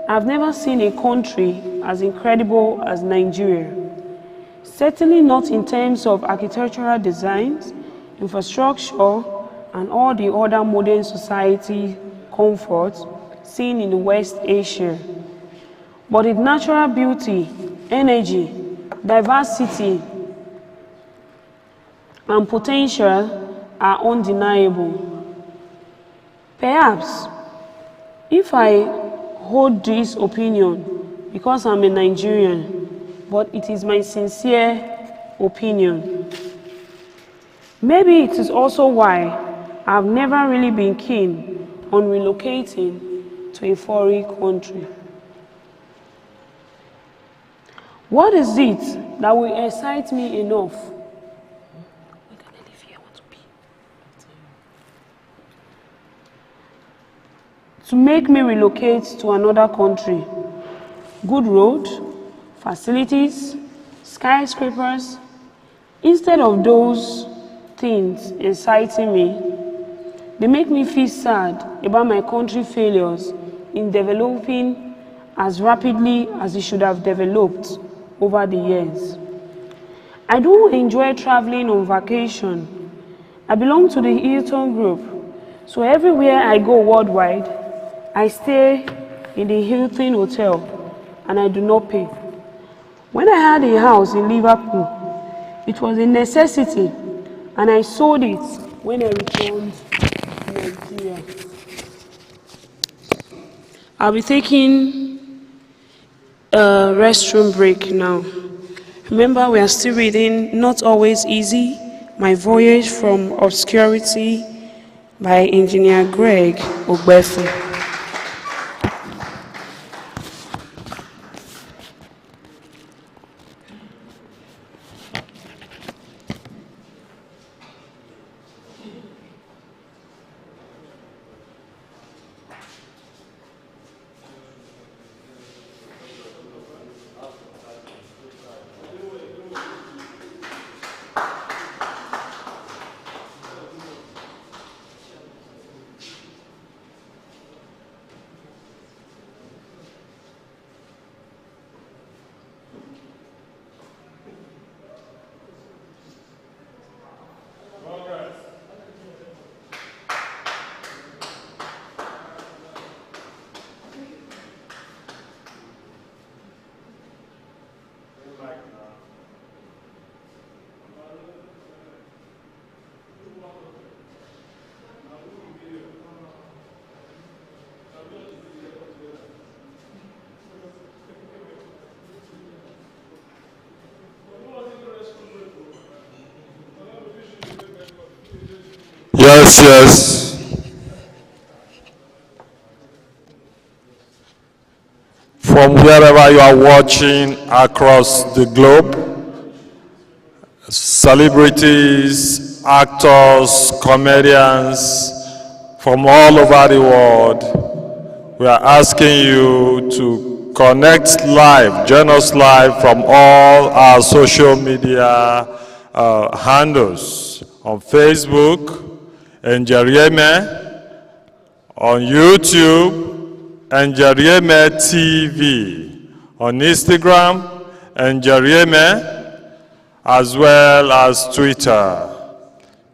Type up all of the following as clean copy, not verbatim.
I've never seen a country as incredible as Nigeria. Certainly not in terms of architectural designs, infrastructure, and all the other modern society comforts seen in West Asia. But its natural beauty, energy, diversity, and potential are undeniable. Perhaps, if I hold this opinion because I'm a Nigerian, but it is my sincere opinion. Maybe it is also why I've never really been keen on relocating to a foreign country. What is it that will excite me enough? To make me relocate to another country? Good road, facilities, skyscrapers. Instead of those things exciting me, they make me feel sad about my country's failures in developing as rapidly as it should have developed over the years. I don't enjoy traveling on vacation. I belong to the Read-A-Thon group, so everywhere I go worldwide, I stay in the Hilton Hotel and I do not pay. When I had a house in Liverpool, it was a necessity and I sold it when I returned to Nigeria. I'll be taking a restroom break now. Remember, we are still reading Not Always Easy, My Voyage from Obscurity by Engineer Greg Ogbefu. Yes, yes. From wherever you are watching across the globe, celebrities, actors, comedians from all over the world, we are asking you to connect live, join us live from all our social media handles on Facebook, and Riemen, on YouTube, and Riemen TV, on Instagram, and Riemen, as well as Twitter.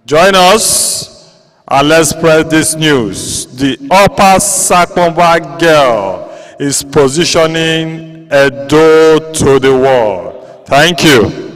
Join us and let's spread this news. The Upper Sakomba girl is positioning Edo to the world. Thank you.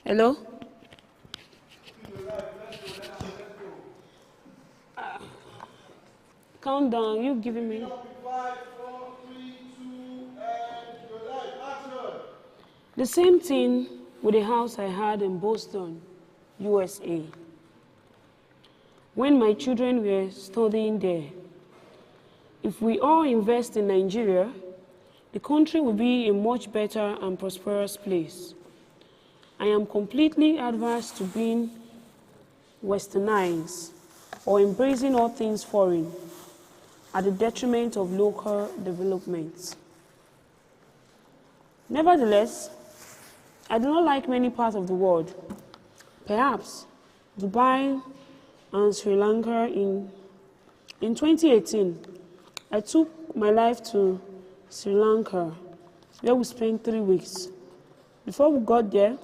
Hello? Count down, you giving me. 5, 4, 3, 2, and your life. Action! The same thing with the house I had in Boston, USA. When my children were studying there, if we all invest in Nigeria, the country will be a much better and prosperous place. I am completely adverse to being westernized or embracing all things foreign at the detriment of local development. Nevertheless, I do not like many parts of the world. Perhaps Dubai and Sri Lanka. In 2018, I took my life to Sri Lanka, where we spent 3 weeks. Before we got there,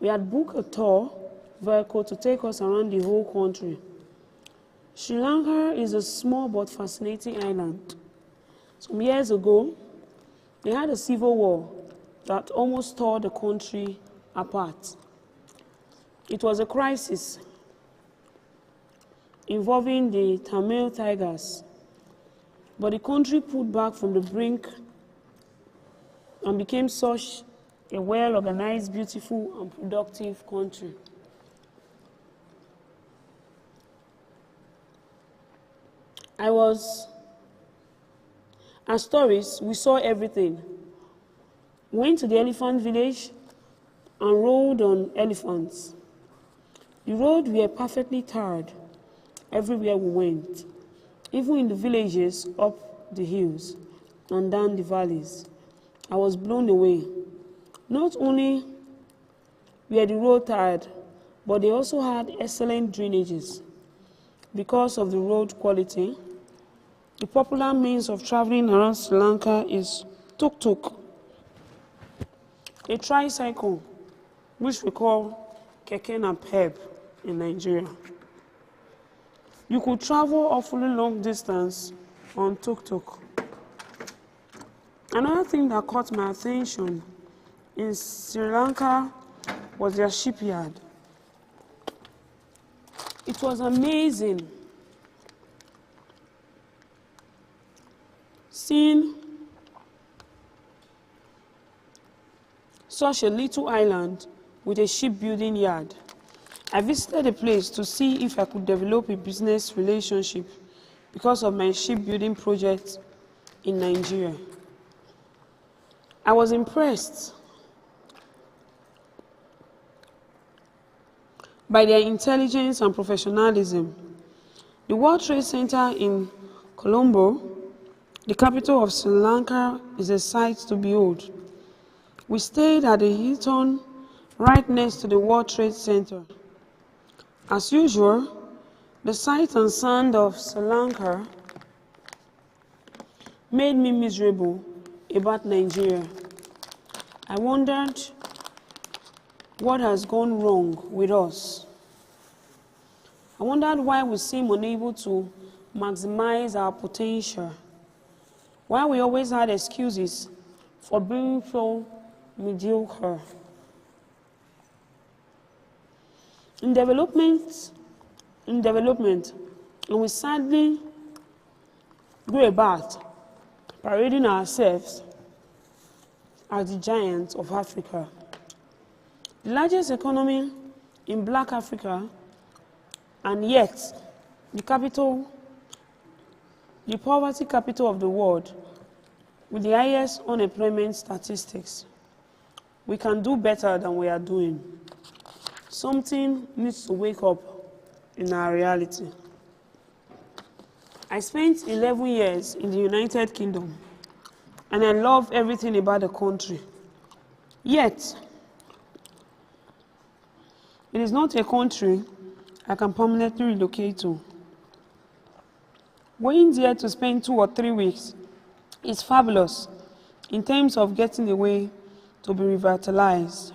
we had booked a tour vehicle to take us around the whole country. Sri Lanka is a small but fascinating island. Some years ago, they had a civil war that almost tore the country apart. It was a crisis involving the Tamil Tigers, but the country pulled back from the brink and became such a well-organized, beautiful, and productive country. As tourists, we saw everything. Went to the elephant village and rode on elephants. The roads were perfectly tarred everywhere we went, even in the villages up the hills and down the valleys. I was blown away. Not only were the roads tarred, but they also had excellent drainages. Because of the road quality, the popular means of traveling around Sri Lanka is tuk-tuk, a tricycle, which we call keke napep in Nigeria. You could travel awfully long distance on tuk-tuk. Another thing that caught my attention in Sri Lanka was their shipyard. It was amazing seeing such a little island with a shipbuilding yard. I visited the place to see if I could develop a business relationship because of my shipbuilding project in Nigeria. I was impressed by their intelligence and professionalism. The World Trade Center in Colombo, the capital of Sri Lanka, is a sight to behold. We stayed at the Riemen right next to the World Trade Center. As usual, the sight and sound of Sri Lanka made me miserable about Nigeria. I wondered what has gone wrong with us. I wondered why we seem unable to maximize our potential, why we always had excuses for being so mediocre. In development, and we sadly go about parading ourselves as the giants of Africa. The largest economy in Black Africa, and yet the poverty capital of the world, with the highest unemployment statistics. We can do better than we are doing. Something needs to wake up in our reality. I spent 11 years in the United Kingdom, and I love everything about the country. Yet, it is not a country I can permanently relocate to. Going there to spend 2 or 3 weeks is fabulous in terms of getting away to be revitalized.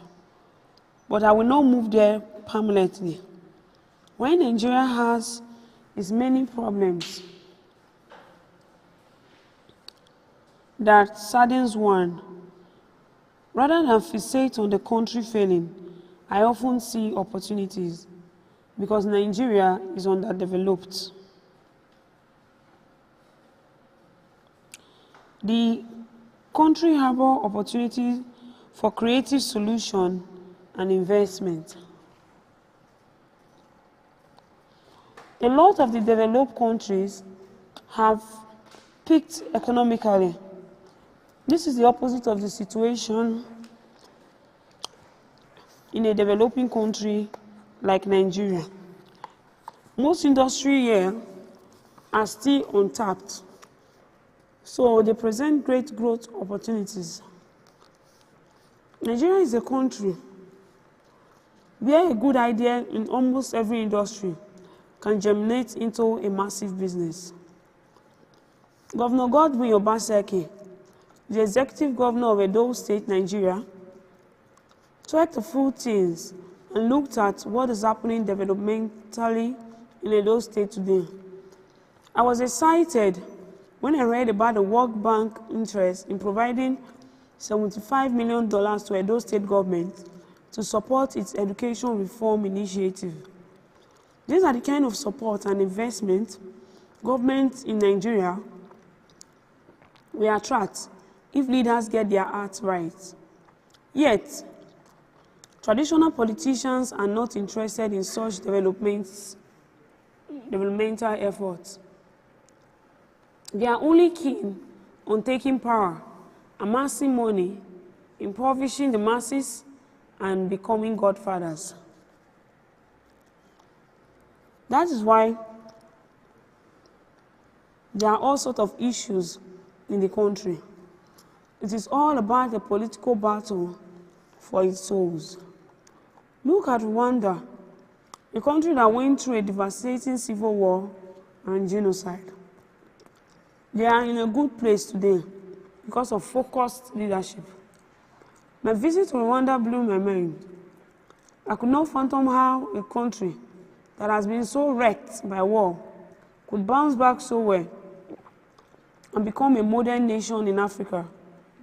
But I will not move there permanently. When Nigeria has its many problems that saddens one, rather than fixate on the country failing, I often see opportunities because Nigeria is underdeveloped. The country harbors opportunities for creative solution and investment. A lot of the developed countries have peaked economically. This is the opposite of the situation in a developing country like Nigeria. Most industries here are still untapped, so they present great growth opportunities. Nigeria is a country where a good idea in almost every industry can germinate into a massive business. Governor Godwin Obaseki, the executive governor of Edo State, Nigeria, tried to fool things and looked at what is happening developmentally in Edo State today. I was excited when I read about the World Bank interest in providing $75 million to Edo State government to support its education reform initiative. These are the kind of support and investment governments in Nigeria will attract if leaders get their acts right. Yet, traditional politicians are not interested in such developmental efforts. They are only keen on taking power, amassing money, impoverishing the masses, and becoming godfathers. That is why there are all sorts of issues in the country. It is all about a political battle for its souls. Look at Rwanda, a country that went through a devastating civil war and genocide. They are in a good place today because of focused leadership. My visit to Rwanda blew my mind. I could not fathom how a country that has been so wrecked by war could bounce back so well and become a modern nation in Africa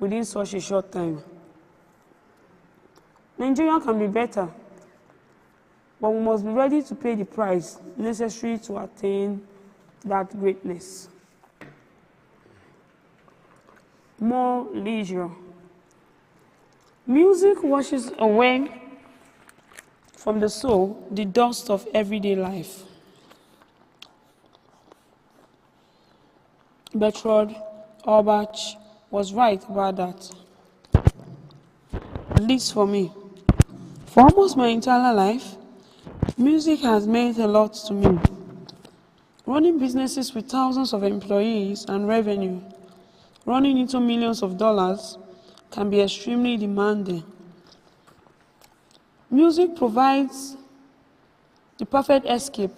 within such a short time. Nigeria can be better, but we must be ready to pay the price necessary to attain that greatness. More leisure. Music washes away from the soul the dust of everyday life. Bertold Orbach was right about that, at least for me. For almost my entire life, music has meant a lot to me. Running businesses with thousands of employees and revenue, running into millions of dollars, can be extremely demanding. Music provides the perfect escape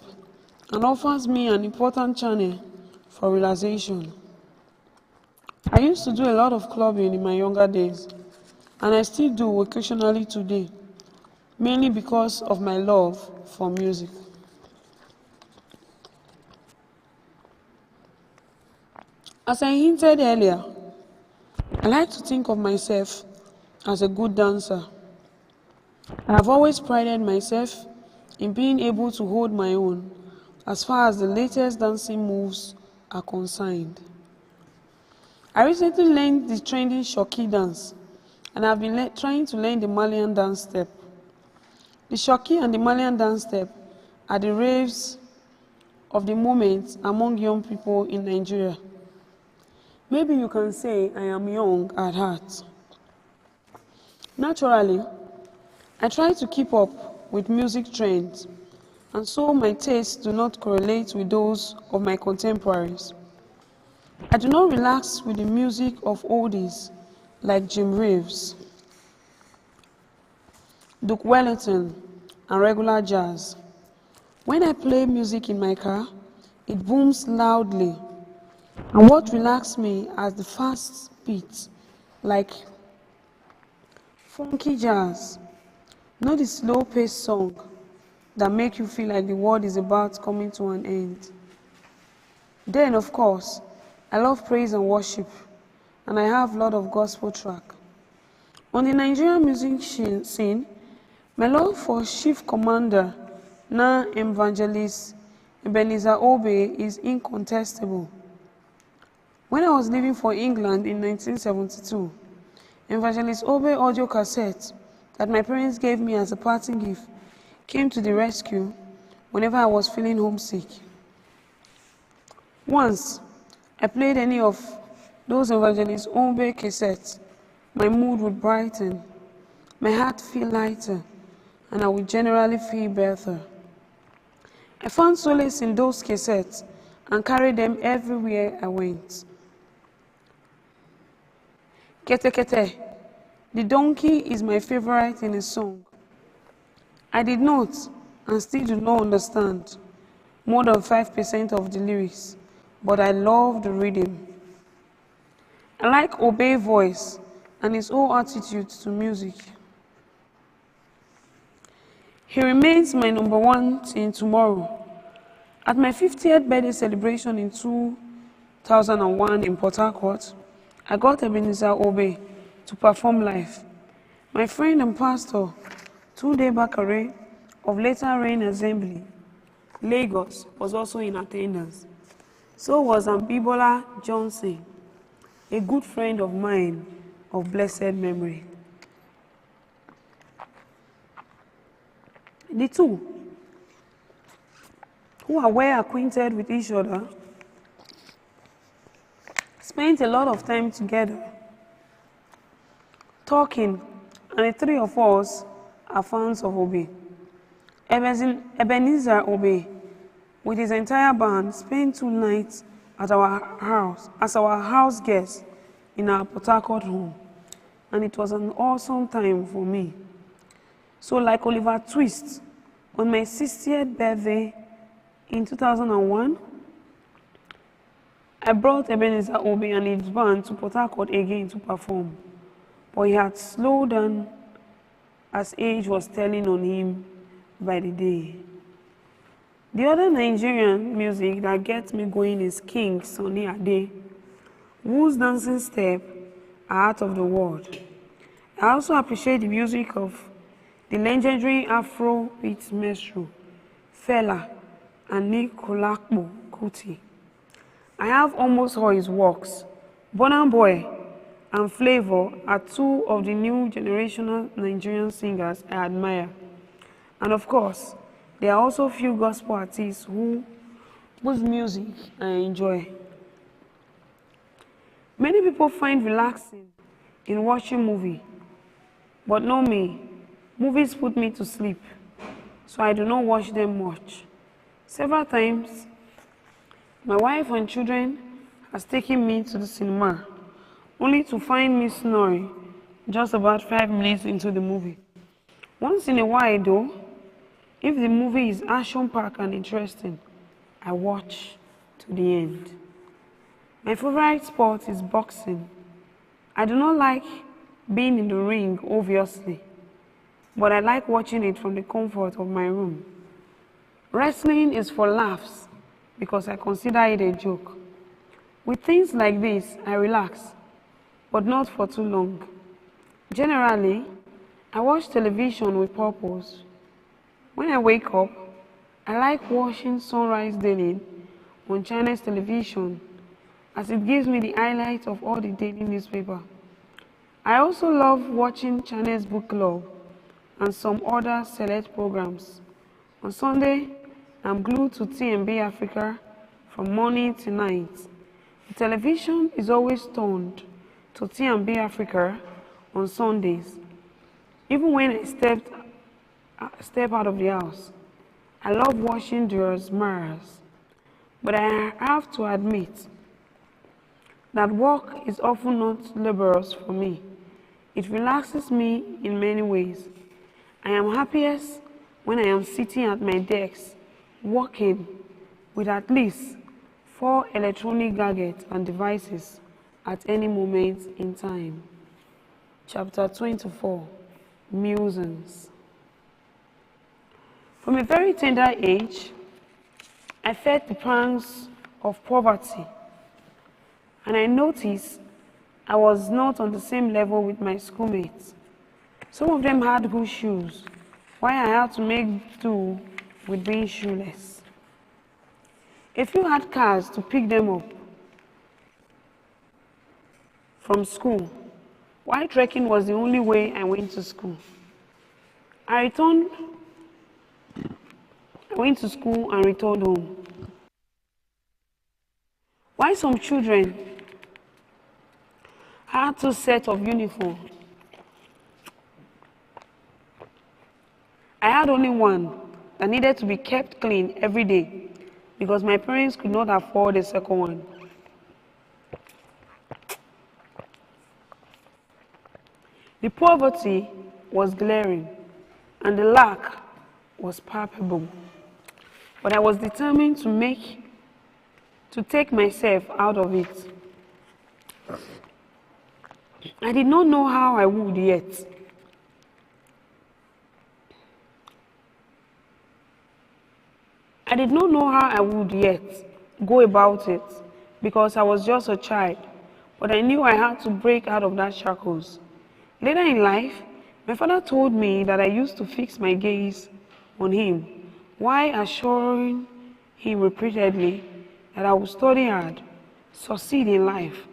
and offers me an important channel for relaxation. I used to do a lot of clubbing in my younger days, and I still do occasionally today, mainly because of my love for music. As I hinted earlier, I like to think of myself as a good dancer. I have always prided myself in being able to hold my own as far as the latest dancing moves are concerned. I recently learned the trending Shoki dance, and I've been trying to learn the Malian dance step. The Shoki and the Malian dance step are the raves of the moment among young people in Nigeria. Maybe you can say I am young at heart. Naturally, I try to keep up with music trends, and so my tastes do not correlate with those of my contemporaries. I do not relax with the music of oldies like Jim Reeves, Duke Wellington, and regular jazz. When I play music in my car, it booms loudly, and what relaxes me are the fast beats like funky jazz, not the slow-paced song that make you feel like the world is about coming to an end. Then, of course, I love praise and worship, and I have a lot of gospel track. On the Nigerian music scene, My love for Chief Commander, now Evangelist Ebenezer Obey, is incontestable. When I was leaving for England in 1972, Evangelist Obey audio cassette that my parents gave me as a parting gift came to the rescue whenever I was feeling homesick. Once I played any of those Evangelist Obey cassettes, my mood would brighten, my heart feel lighter, and I would generally feel better. I found solace in those cassettes and carried them everywhere I went. Kete Kete, the donkey, is my favorite in a song. I did not and still do not understand more than 5% of the lyrics, but I love the rhythm. I like Obey's voice and his whole attitude to music. He remains my number one till tomorrow. At my 50th birthday celebration in 2001 in Port Harcourt, I got Ebenezer Obey to perform live. My friend and pastor, Tunde Bakare of Later Rain Assembly, Lagos, was also in attendance. So was Ambibola Johnson, a good friend of mine of blessed memory. The two, who are well acquainted with each other, spent a lot of time together, talking, and the three of us are fans of Obey. Ebenezer Obey, with his entire band, spent 2 nights at our house as our house guest in our Port Harcourt home, and it was an awesome time for me. So, like Oliver Twist, on my 60th birthday in 2001, I brought Ebenezer Obey and his band to Port Harcourt again to perform, but he had slowed down as age was telling on him by the day. The other Nigerian music that gets me going is King Sunny Ade, whose dancing steps are out of the world. I also appreciate the music of the legendary Afrobeat maestro Fela and Nikolakbo Kuti. I have almost all his works. Burna Boy and Flavor are 2 of the new generational Nigerian singers I admire. And of course, there are also few gospel artists whose music I enjoy. Many people find relaxing in watching movies, but not me. Movies put me to sleep, so I do not watch them much. Several times, my wife and children has taken me to the cinema, only to find me snoring just about 5 minutes into the movie. Once in a while though, if the movie is action-packed and interesting, I watch to the end. My favorite sport is boxing. I do not like being in the ring, obviously, but I like watching it from the comfort of my room. Wrestling is for laughs because I consider it a joke. With things like this, I relax, but not for too long. Generally, I watch television with purpose. When I wake up, I like watching Sunrise Daily on China's television, as it gives me the highlights of all the daily newspaper. I also love watching China's book club and some other select programs. On Sunday, I'm glued to TMB Africa from morning to night. The television is always turned to TMB Africa on Sundays. Even when I step out of the house, I love watching the Rosmaras. But I have to admit that work is often not laborious for me. It relaxes me in many ways. I am happiest when I am sitting at my desk, working with at least 4 electronic gadgets and devices at any moment in time. Chapter 24, Musings. From a very tender age, I felt the pangs of poverty, and I noticed I was not on the same level with my schoolmates. Some of them had good shoes, why I had to make do with being shoeless. A few had cars to pick them up from school, while trekking was the only way I went to school. I went to school and returned home. While some children had 2 sets of uniform, I had only one that needed to be kept clean every day because my parents could not afford a second one. The poverty was glaring and the lack was palpable, but I was determined to take myself out of it. I did not know how I would yet. I did not know how I would yet go about it because I was just a child, but I knew I had to break out of that shackles. Later in life, my father told me that I used to fix my gaze on him while assuring him repeatedly that I would study hard, succeed in life,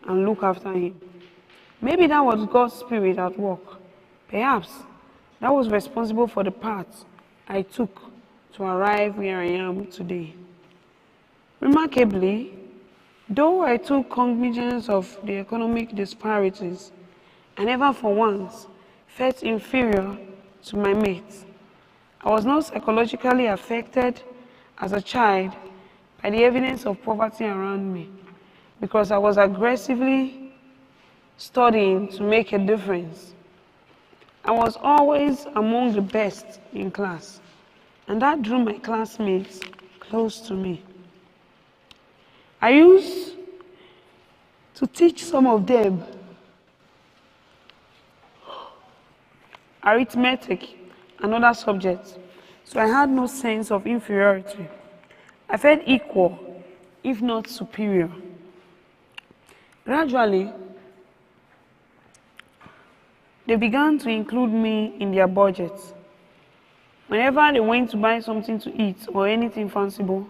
and look after him. Maybe that was God's spirit at work. Perhaps that was responsible for the path I took to arrive where I am today. Remarkably, though I took cognizance of the economic disparities, I never for once felt inferior to my mates. I was not psychologically affected as a child by the evidence of poverty around me because I was aggressively studying to make a difference. I was always among the best in class, and that drew my classmates close to me. I used to teach some of them arithmetic and other subjects, so I had no sense of inferiority. I felt equal, if not superior. Gradually, they began to include me in their budgets. Whenever they went to buy something to eat or anything fanciful,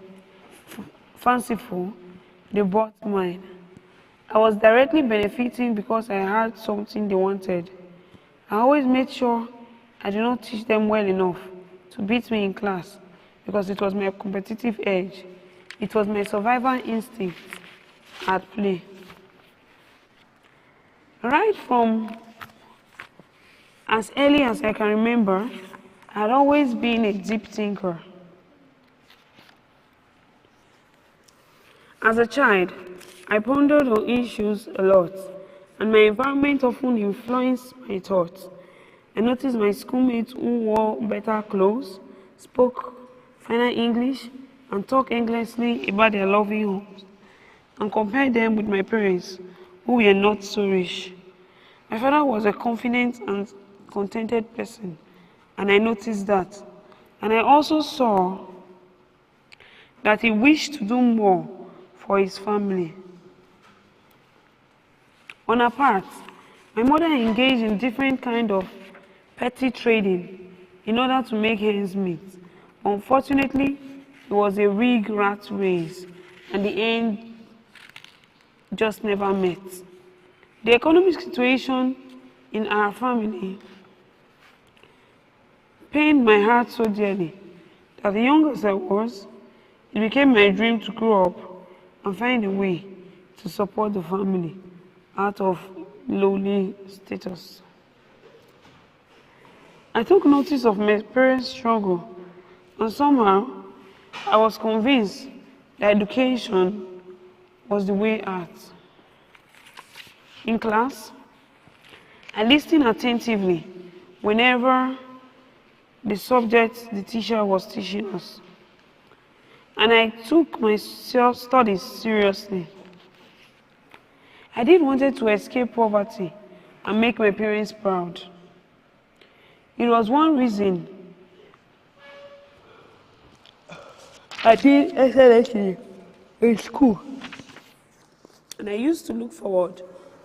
they bought mine. I was directly benefiting because I had something they wanted. I always made sure I did not teach them well enough to beat me in class because it was my competitive edge. It was my survival instinct at play. Right from as early as I can remember, I had always been a deep thinker. As a child, I pondered on issues a lot, and my environment often influenced my thoughts. I noticed my schoolmates who wore better clothes, spoke finer English, and talked endlessly about their loving homes, and compared them with my parents, who were not so rich. My father was a confident and contented person, and I noticed that. And I also saw that he wished to do more for his family. On her part, my mother engaged in different kinds of petty trading in order to make ends meet. Unfortunately, it was a rigged rat race, and the end just never met. The economic situation in our family pained my heart so dearly that, the young as I was, it became my dream to grow up and find a way to support the family out of lowly status. I took notice of my parents' struggle, and somehow I was convinced that education was the way out. In class, I listened attentively whenever the subject the teacher was teaching us, and I took my studies seriously. I did wanted to escape poverty and make my parents proud. It was one reason I did excellently in school, and I used to look forward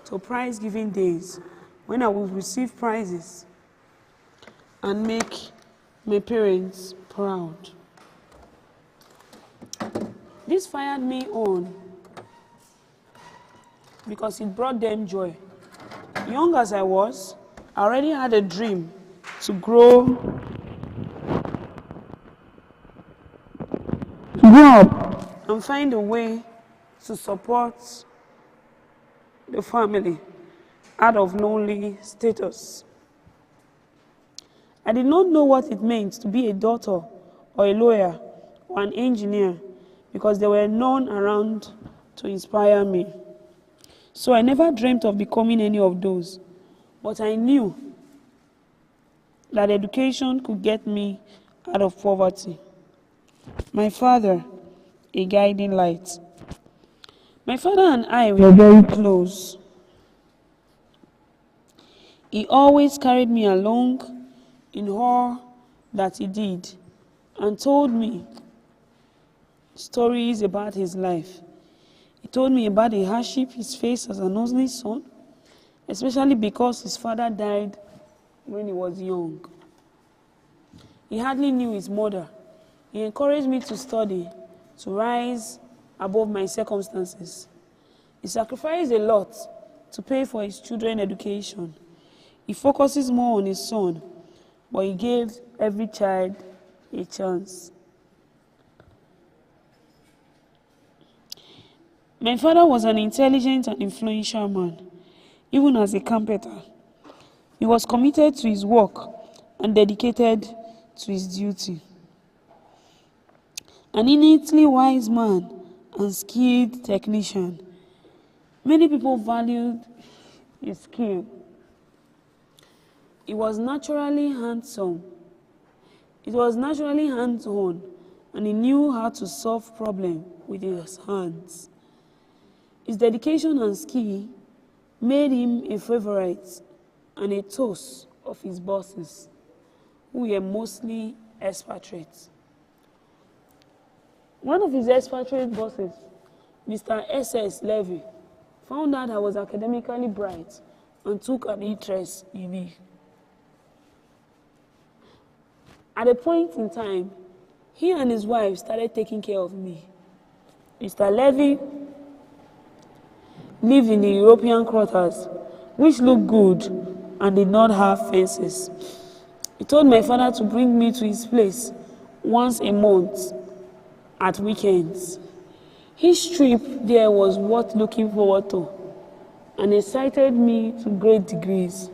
to prize-giving days when I would receive prizes and make my parents proud. This fired me on because it brought them joy. Young as I was, I already had a dream to grow up and find a way to support the family out of lonely status. I did not know what it meant to be a doctor or a lawyer or an engineer because there were none around to inspire me. So I never dreamt of becoming any of those. But I knew that education could get me out of poverty. My father, a guiding light. My father and I were very close. He always carried me along in all that he did and told me stories about his life. He told me about the hardship he faced as an only son, especially because his father died when he was young. He hardly knew his mother. He encouraged me to study, to rise above my circumstances. He sacrificed a lot to pay for his children's education. He focuses more on his son, but he gave every child a chance. My father was an intelligent and influential man, even as a carpenter. He was committed to his work and dedicated to his duty. An innately wise man and skilled technician. Many people valued his skill. He was naturally handsome. It was naturally hands-on, and he knew how to solve problems with his hands. His dedication and skill made him a favorite and a toast of his bosses, who were mostly expatriates. One of his expatriate bosses, Mr. S.S. Levy, found out I was academically bright and took an interest in me. At a point in time, he and his wife started taking care of me. Mr. Levy lived in the European quarters, which looked good and did not have fences. He told my father to bring me to his place once a month at weekends. His trip there was worth looking forward to and excited me to great degrees.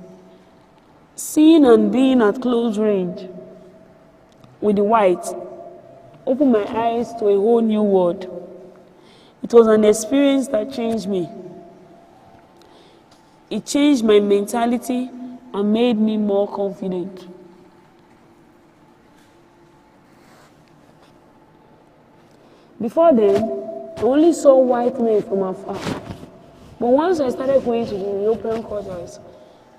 Seeing and being at close range with the whites opened my eyes to a whole new world. It was an experience that changed me. It changed my mentality and made me more confident. Before then, I only saw white men from afar. But once I started going to the European quarters,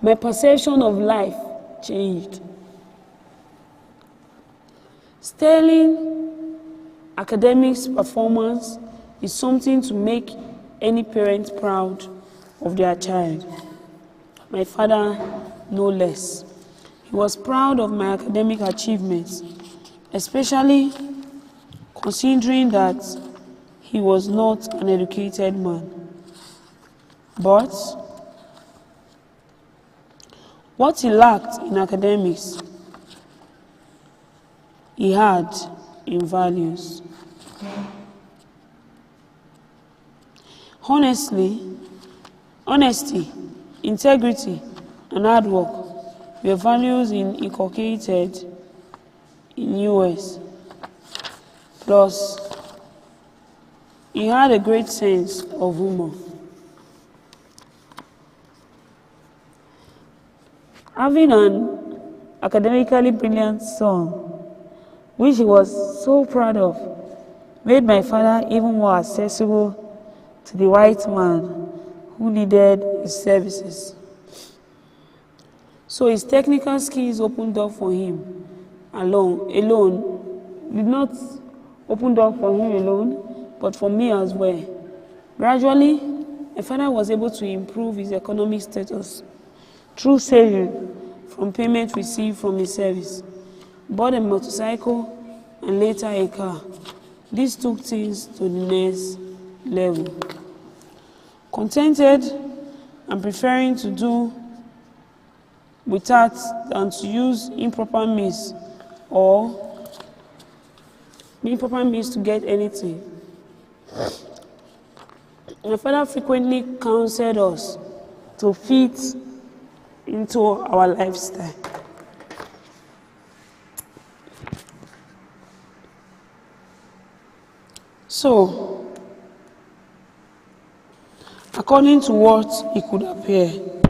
my perception of life changed. Sterling academics performance is something to make any parent proud of their child. My father, no less. He was proud of my academic achievements, especially considering that he was not an educated man. But what he lacked in academics, he had in values. Honesty, integrity, and hard work were values inculcated in US. Plus, he had a great sense of humor. Having an academically brilliant son, which he was so proud of, made my father even more accessible to the white man who needed his services. So his technical skills opened up for him alone, did not open up for him alone, but for me as well. Gradually, my father was able to improve his economic status through saving from payment received from his service. bought a motorcycle, and later a car. This took things to the next level. Contented and preferring to do without than to use improper means to get anything. My father frequently counseled us to fit into our lifestyle. So, according to what he could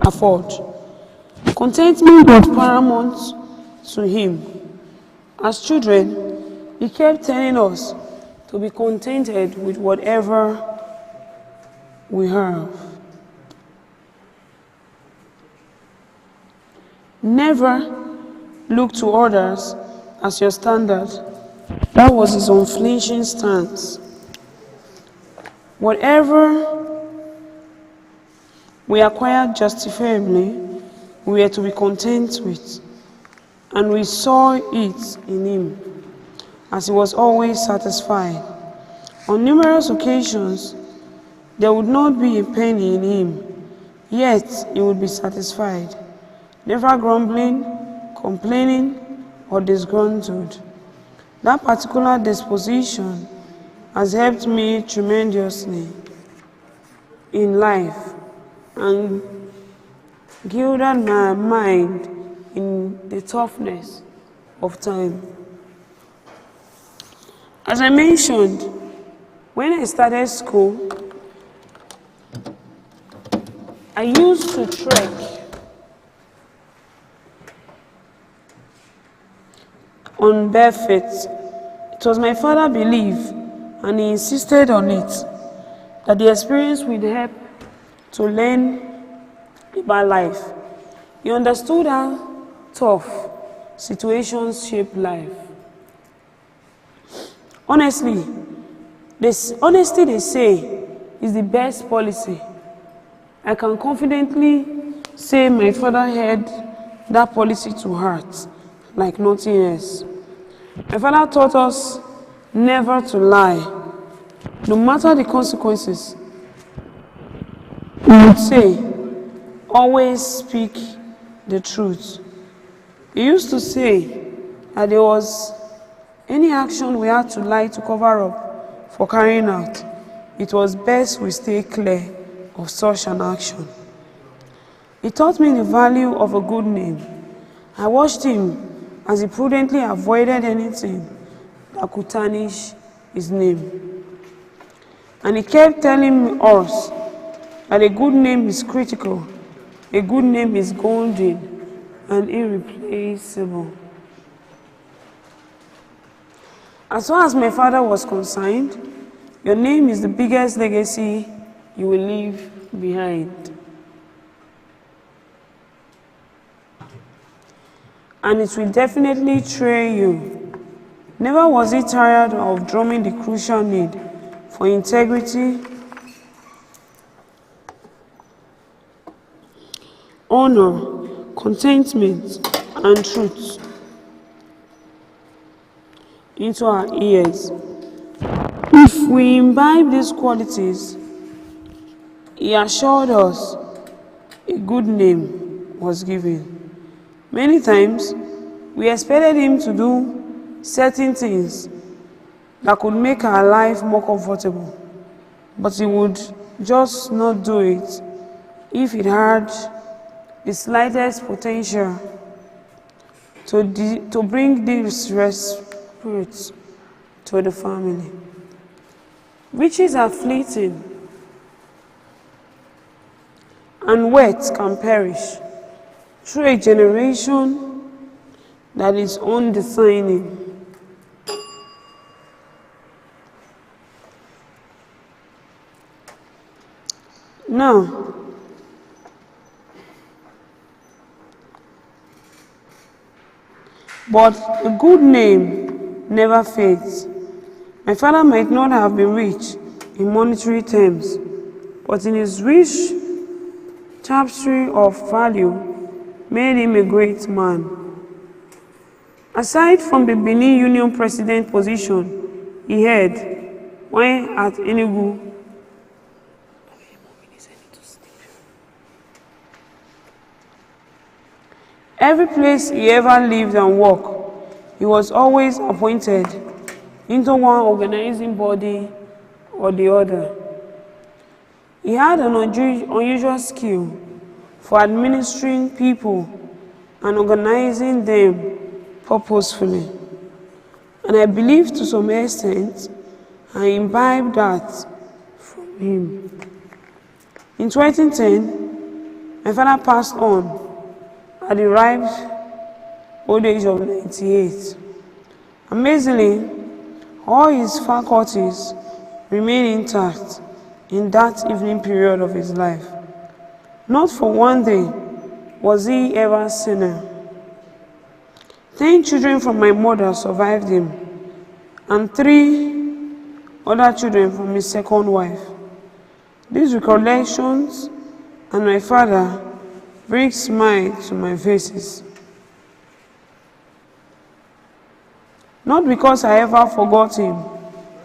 afford, contentment was paramount to him. As children, he kept telling us to be contented with whatever we have. Never look to others as your standard. That was his unflinching stance. Whatever we acquired justifiably, we were to be content with, and we saw it in him, as he was always satisfied. On numerous occasions, there would not be a penny in him, yet he would be satisfied, never grumbling, complaining, or disgruntled. That particular disposition has helped me tremendously in life and gilded my mind in the toughness of time. As I mentioned, when I started school, I used to trek on bare feet. It was my father's belief, and he insisted on it, that the experience would help to learn about life. He understood how tough situations shape life. Honesty, they say, is the best policy. I can confidently say my father held that policy to heart like nothing else. My father taught us never to lie. No matter the consequences, he would say, always speak the truth. He used to say that there was any action we had to lie to cover up for carrying out, it was best we stay clear of such an action. He taught me the value of a good name. I watched him as he prudently avoided anything that could tarnish his name. And he kept telling us that a good name is critical, a good name is golden and irreplaceable. As far as my father was concerned, your name is the biggest legacy you will leave behind. And it will definitely train you. Never was he tired of drumming the crucial need for integrity, honor, contentment, and truth into our ears. If we imbibe these qualities, he assured us a good name was given. Many times, we expected him to do certain things that could make our life more comfortable, but he would just not do it if it had the slightest potential to bring disrespect to the family. Riches are fleeting, and wealth can perish through a generation that is undiscerning. Now, but a good name never fades. My father might not have been rich in monetary terms, but in his rich tapestry of value made him a great man. Aside from the Benin Union President position he held when at Enugu, every place he ever lived and worked, he was always appointed into one organizing body or the other. He had an unusual skill for administering people and organizing them purposefully. And I believe to some extent I imbibed that from him. In 2010, my father passed on at the ripe old age of 98. Amazingly, all his faculties remained intact in that evening period of his life. Not for one day was he ever senile. 10 children from my mother survived him, and 3 other children from his second wife. These recollections and my father bring smile to my faces. Not because I ever forgot him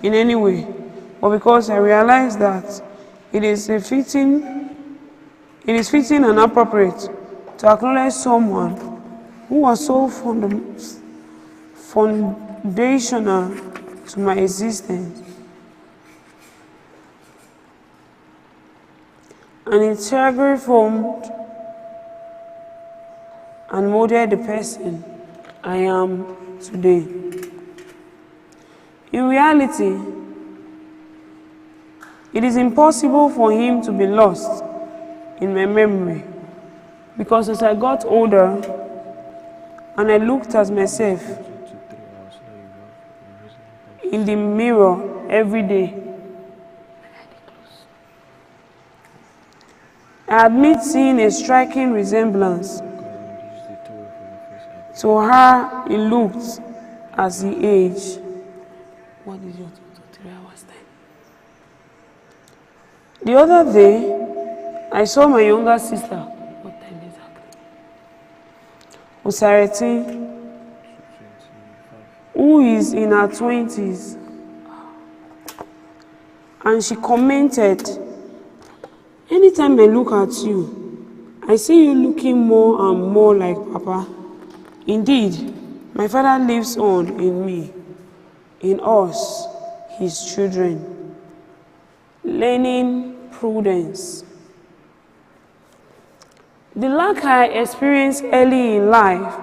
in any way, but because I realized that it is fitting and appropriate to acknowledge someone who was so foundational to my existence and integrally formed and molded the person I am today. In reality, it is impossible for him to be lost in my memory, because as I got older and I looked at myself in the mirror every day, I admit seeing a striking resemblance to how he looked as he aged. What is your 3 hours time? The other day, I saw my younger sister. What time exactly? Osareti, who is in her 20s, and she commented, "Anytime I look at you, I see you looking more and more like Papa. Indeed, my father lives on in me, in us, his children." Learning prudence. The lack I experienced early in life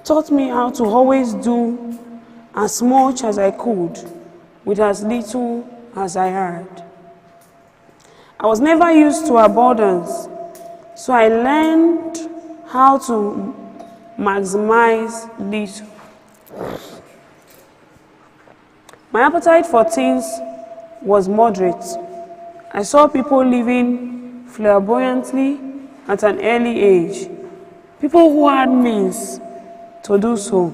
taught me how to always do as much as I could with as little as I had. I was never used to abundance, so I learned how to maximize little. My appetite for things was moderate. I saw people living flamboyantly at an early age, people who had means to do so.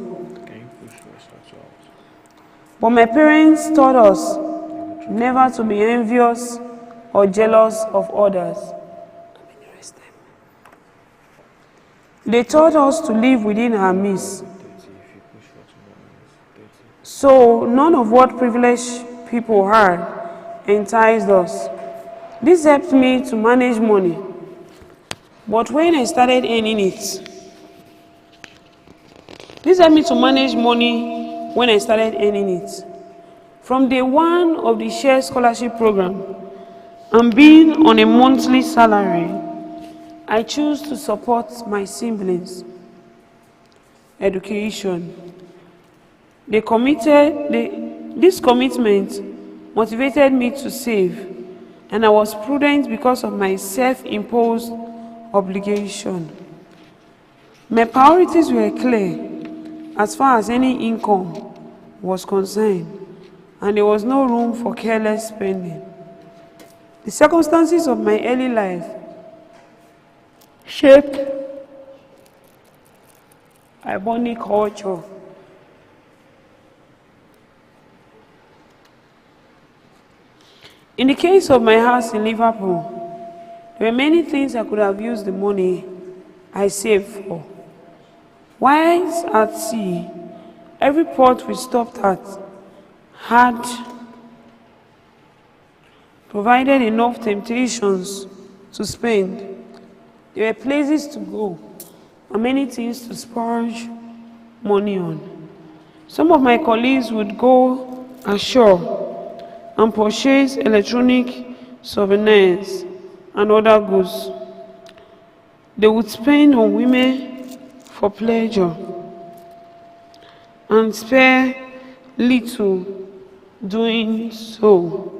But my parents taught us never to be envious or jealous of others. They taught us to live within our means. So none of what privileged people had enticed us. This helped me to manage money. But when I started earning it, From day one of the share scholarship program and being on a monthly salary, I choose to support my siblings' education. This commitment motivated me to save, and I was prudent because of my self-imposed obligation. My priorities were clear as far as any income was concerned, and there was no room for careless spending. The circumstances of my early life shaped my bonding culture. In the case of my house in Liverpool, there were many things I could have used the money I saved for. Whilst at sea, Every port we stopped at had provided enough temptations to spend. There were places to go and many things to splurge money on. Some of my colleagues would go ashore and purchase electronic souvenirs and other goods. They would spend on women for pleasure and spare little doing so.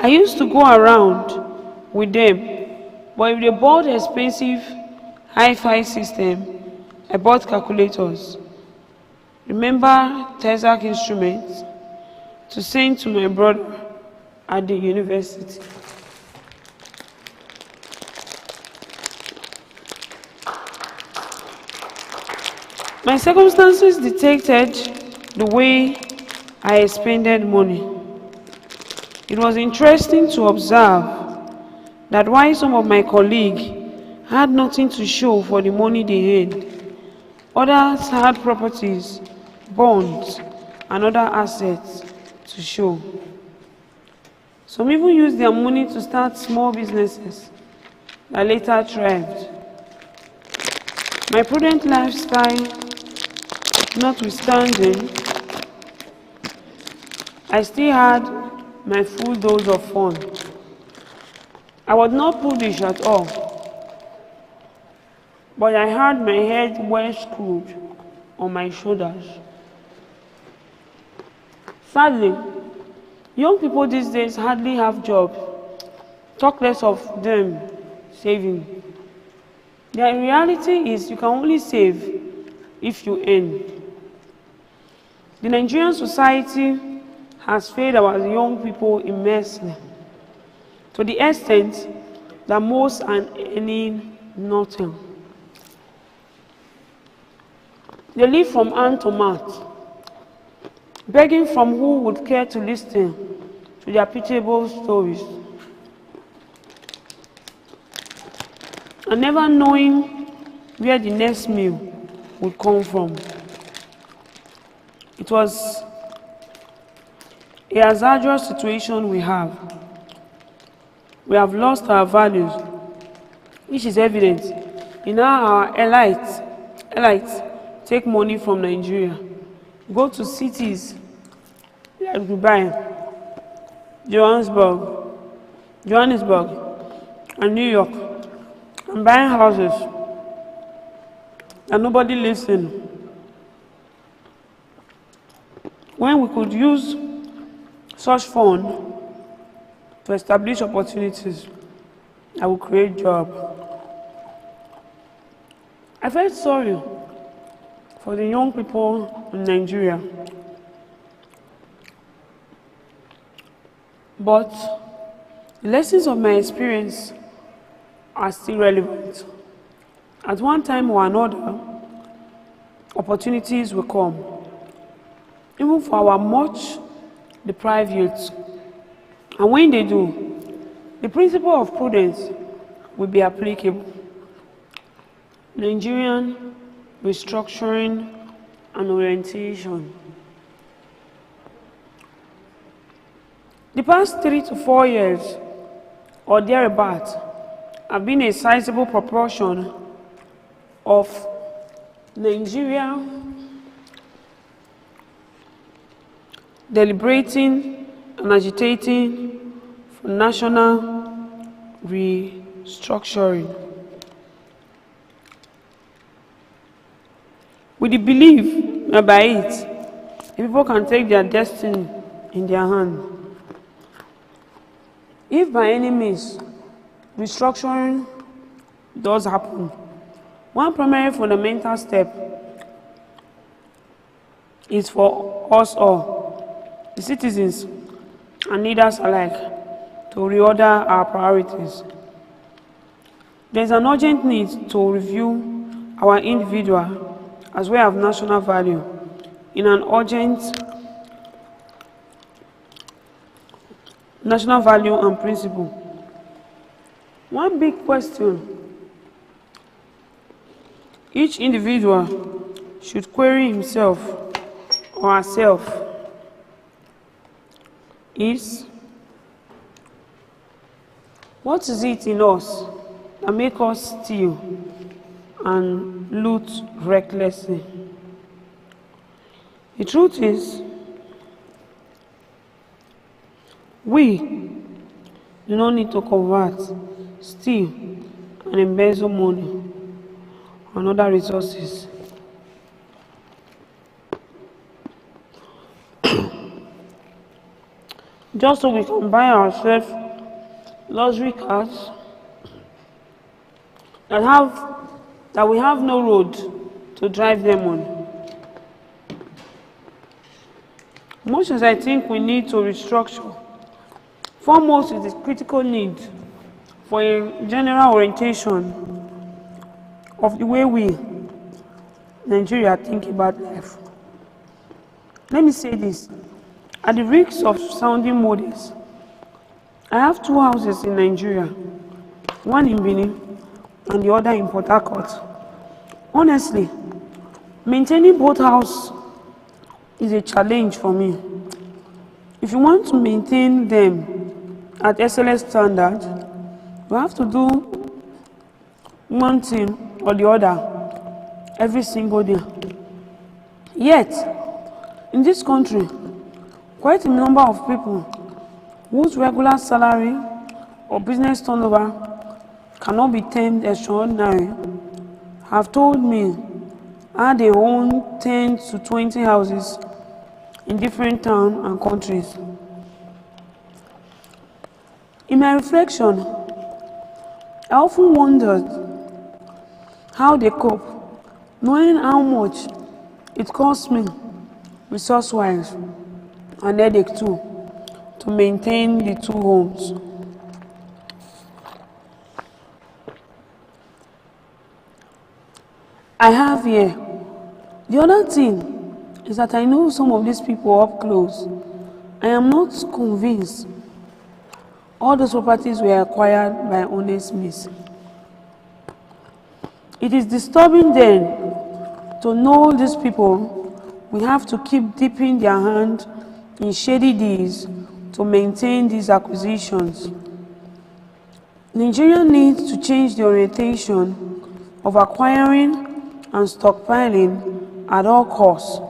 I used to go around with them, but if they bought expensive hi-fi system, I bought calculators. Remember Tesak instruments to send to my brother at the university. My circumstances dictated the way I expended money. It was interesting to observe that while some of my colleagues had nothing to show for the money they earned, others had properties, bonds, and other assets to show. Some even used their money to start small businesses that later thrived. My prudent lifestyle notwithstanding, I still had my full dose of fun. I was not prudish at all, but I had my head well screwed on my shoulders. Sadly, young people these days hardly have jobs, talk less of them saving. The reality is you can only save if you earn. The Nigerian society has failed our young people immensely, to the extent that most are earning nothing. They live from hand to mouth, begging from who would care to listen to their pitiable stories, and never knowing where the next meal would come from. It was a hazardous situation we have. We have lost our values, which is evident in how our elites take money from Nigeria, go to cities like Dubai, Johannesburg, and New York, and buying houses that nobody lives in, when we could use such funds to establish opportunities that will create jobs. I felt sorry for the young people in Nigeria, but the lessons of my experience are still relevant. At one time or another, opportunities will come, even for our much deprived youth. And when they do, the principle of prudence will be applicable. Nigerian restructuring and orientation. The past 3 to 4 years, or thereabouts, have been a sizable proportion of Nigeria deliberating and agitating for national restructuring, with the belief that by it, people can take their destiny in their hand. If by any means restructuring does happen, one primary fundamental step is for us all, the citizens and leaders alike, to reorder our priorities. There is an urgent need to review our individual as well as national value in an urgent national value and principle. One big question each individual should query himself or herself is, what is it in us that makes us steal and loot recklessly? The truth is, we do not need to convert, steal, and embezzle money and other resources. Just so we can buy ourselves luxury cars that we have no road to drive them on. Much as I think we need to restructure, foremost is the critical need for a general orientation of the way we, Nigeria, think about life. Let me say this, at the risk of sounding modest, I have two houses in Nigeria, one in Benin and the other in Port Harcourt. Honestly, maintaining both houses is a challenge for me. If you want to maintain them at excellent standard, you have to do one thing or the other every single day. Yet, in this country, quite a number of people whose regular salary or business turnover cannot be termed extraordinary have told me how they own 10 to 20 houses in different towns and countries. In my reflection, I often wondered how they cope, knowing how much it costs me, resource-wise, and headache too, to maintain the two homes. I have here. The other thing is that I know some of these people up close. I am not convinced all those properties were acquired by honest means. It is disturbing then to know these people we have to keep dipping their hand in shady deals to maintain these acquisitions. Nigeria needs to change the orientation of acquiring and stockpiling at all costs,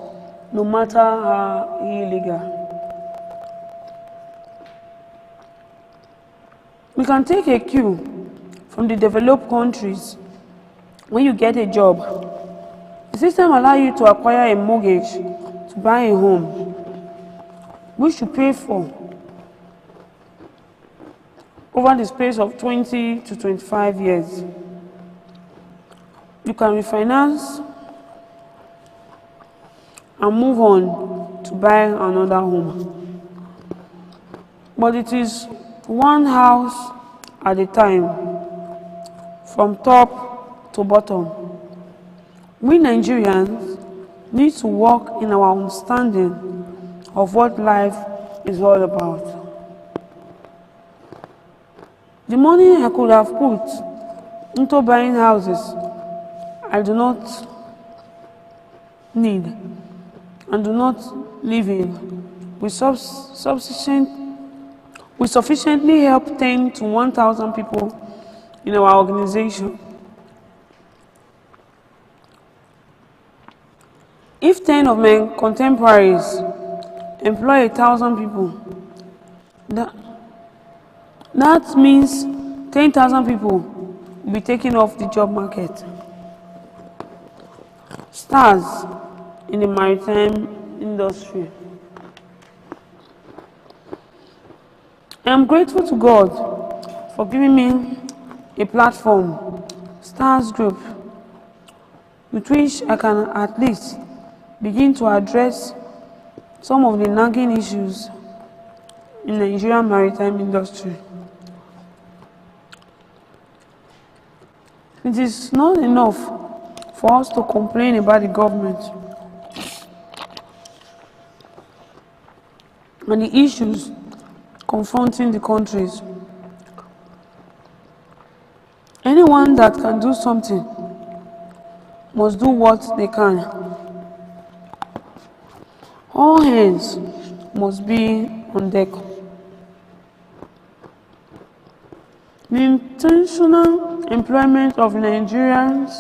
no matter how illegal. We can take a cue from the developed countries. When you get a job, the system allows you to acquire a mortgage to buy a home, which you pay for over the space of 20 to 25 years. You can refinance and move on to buy another home. But it is one house at a time, from top to bottom. We Nigerians need to work in our understanding of what life is all about. The money I could have put into buying houses I do not need and do not live in will sufficiently help 10 to 1,000 people in our organization. If 10 of my contemporaries employ 1,000 people, that means 10,000 people will be taken off the job market. Stars in the maritime industry. I am grateful to God for giving me a platform, Stars Group, with which I can at least begin to address some of the nagging issues in the Nigerian maritime industry. It is not enough for us to complain about the government and the issues confronting the countries. Anyone that can do something must do what they can. All hands must be on deck. The intentional employment of Nigerians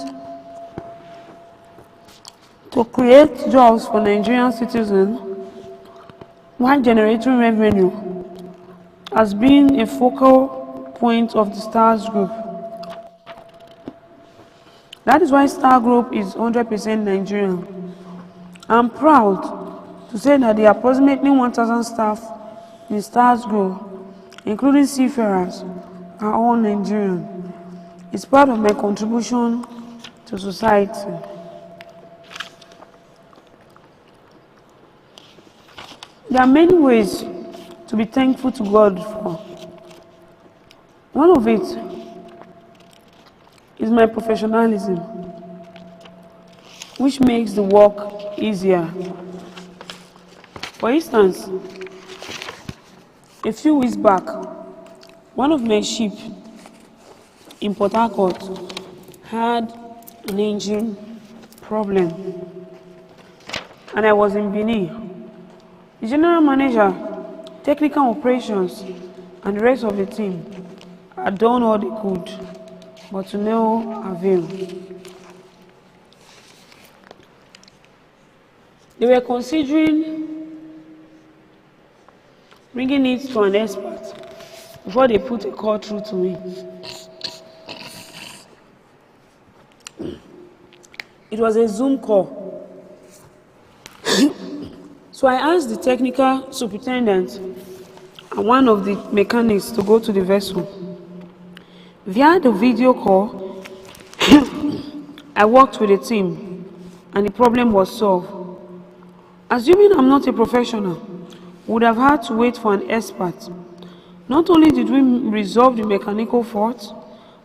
to create jobs for Nigerian citizens while generating revenue has been a focal point of the STARS Group. That is why STAR Group is 100% Nigerian. I'm proud to say that the approximately 1,000 staff in STARS Group, including seafarers, are all Nigerian. It's part of my contribution to society. There are many ways to be thankful to God for. One of it is my professionalism, which makes the work easier. For instance, a few weeks back, one of my ships in Port Harcourt had an engine problem, and I was in Benin. The general manager, technical operations, and the rest of the team had done all they could, but to no avail. They were considering bringing it to an expert before they put a call through to me. It was a Zoom call. So I asked the technical superintendent and one of the mechanics to go to the vessel. Via the video call, I worked with the team and the problem was solved. Assuming I'm not a professional, would have had to wait for an expert. Not only did we resolve the mechanical fault,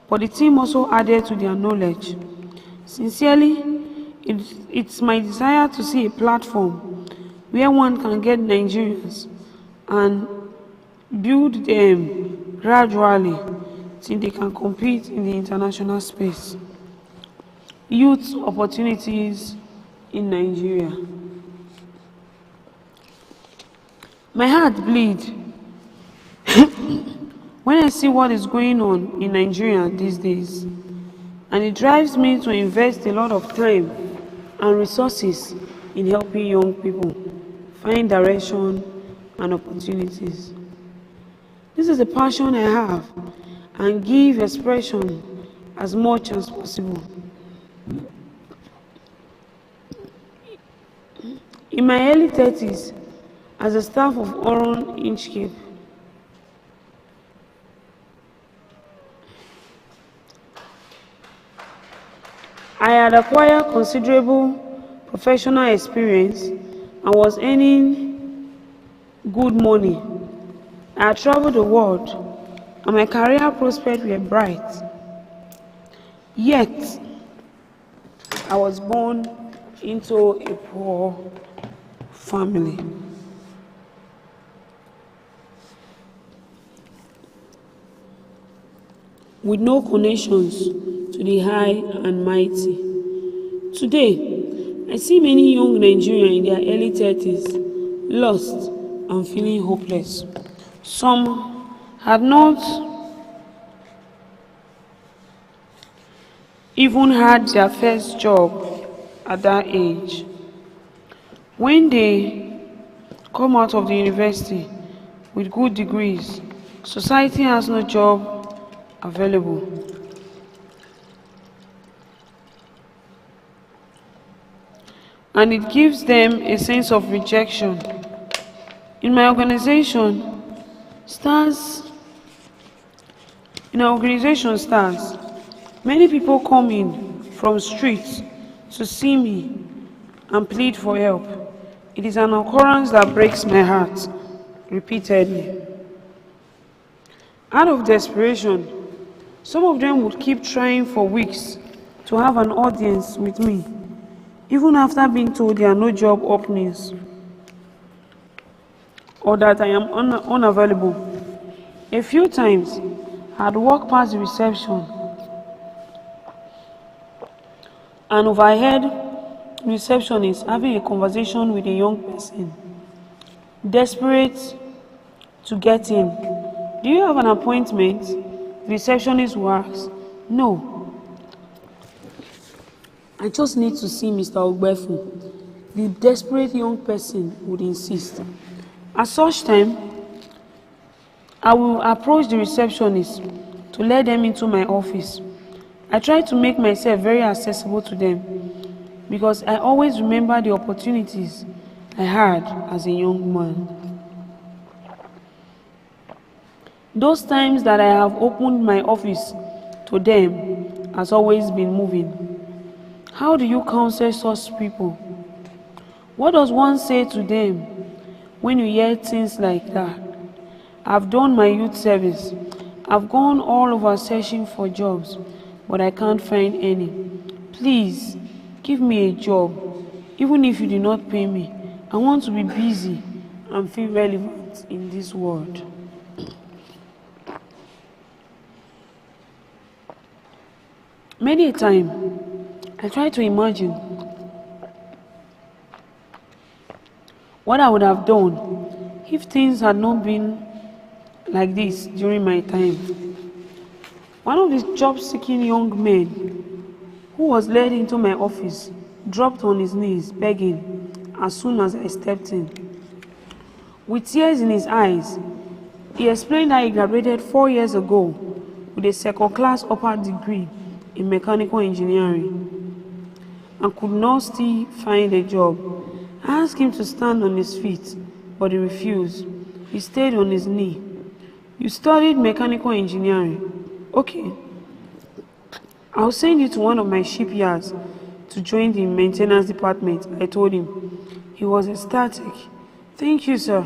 but the team also added to their knowledge. Sincerely, it's my desire to see a platform where one can get Nigerians and build them gradually till they can compete in the international space. Youth opportunities in Nigeria. My heart bleeds when I see what is going on in Nigeria these days, and it drives me to invest a lot of time and resources in helping young people find direction and opportunities. This is a passion I have and give expression as much as possible. In my early 30s, as a staff of Oron Inchcape, I had acquired considerable professional experience and was earning good money. I had traveled the world and my career prospects were bright. Yet, I was born into a poor family. With no connections to the high and mighty. Today, I see many young Nigerians in their early 30s, lost and feeling hopeless. Some had not even had their first job at that age. When they come out of the university with good degrees, society has no job available. And it gives them a sense of rejection. In my organization, STARS, many people come in from streets to see me and plead for help. It is an occurrence that breaks my heart repeatedly. Out of desperation, some of them would keep trying for weeks to have an audience with me, even after being told there are no job openings or that I am unavailable. A few times, I had walked past the reception and overheard receptionist having a conversation with a young person, desperate to get in. Do you have an appointment? The receptionist will ask. No, I just need to see Mr. Ogbefu. The desperate young person would insist. At such time, I will approach the receptionist to let them into my office. I try to make myself very accessible to them because I always remember the opportunities I had as a young man. Those times that I have opened my office to them has always been moving. How do you counsel such people? What does one say to them when you hear things like that? I've done my youth service. I've gone all over searching for jobs, but I can't find any. Please, give me a job. Even if you do not pay me, I want to be busy and feel relevant in this world. Many a time, I try to imagine what I would have done if things had not been like this during my time. One of the job-seeking young men who was led into my office dropped on his knees begging as soon as I stepped in. With tears in his eyes, he explained that he graduated 4 years ago with a second-class upper degree in mechanical engineering and could not still find a job. I asked him to stand on his feet, but he refused. He stayed on his knee. You studied mechanical engineering. Okay. I'll send you to one of my shipyards to join the maintenance department, I told him. He was ecstatic. Thank you, sir.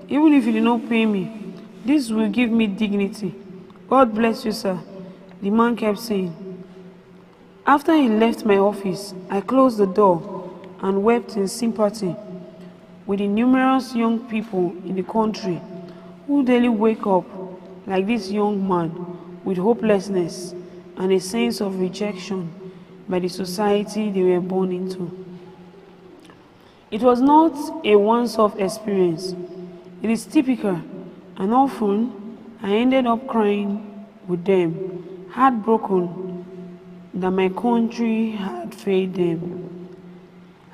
Even if you did not pay me, this will give me dignity. God bless you, sir, the man kept saying. After he left my office, I closed the door and wept in sympathy with the numerous young people in the country who daily wake up like this young man with hopelessness and a sense of rejection by the society they were born into. It was not a once-off experience. It is typical, and often I ended up crying with them, heartbroken that my country had failed them.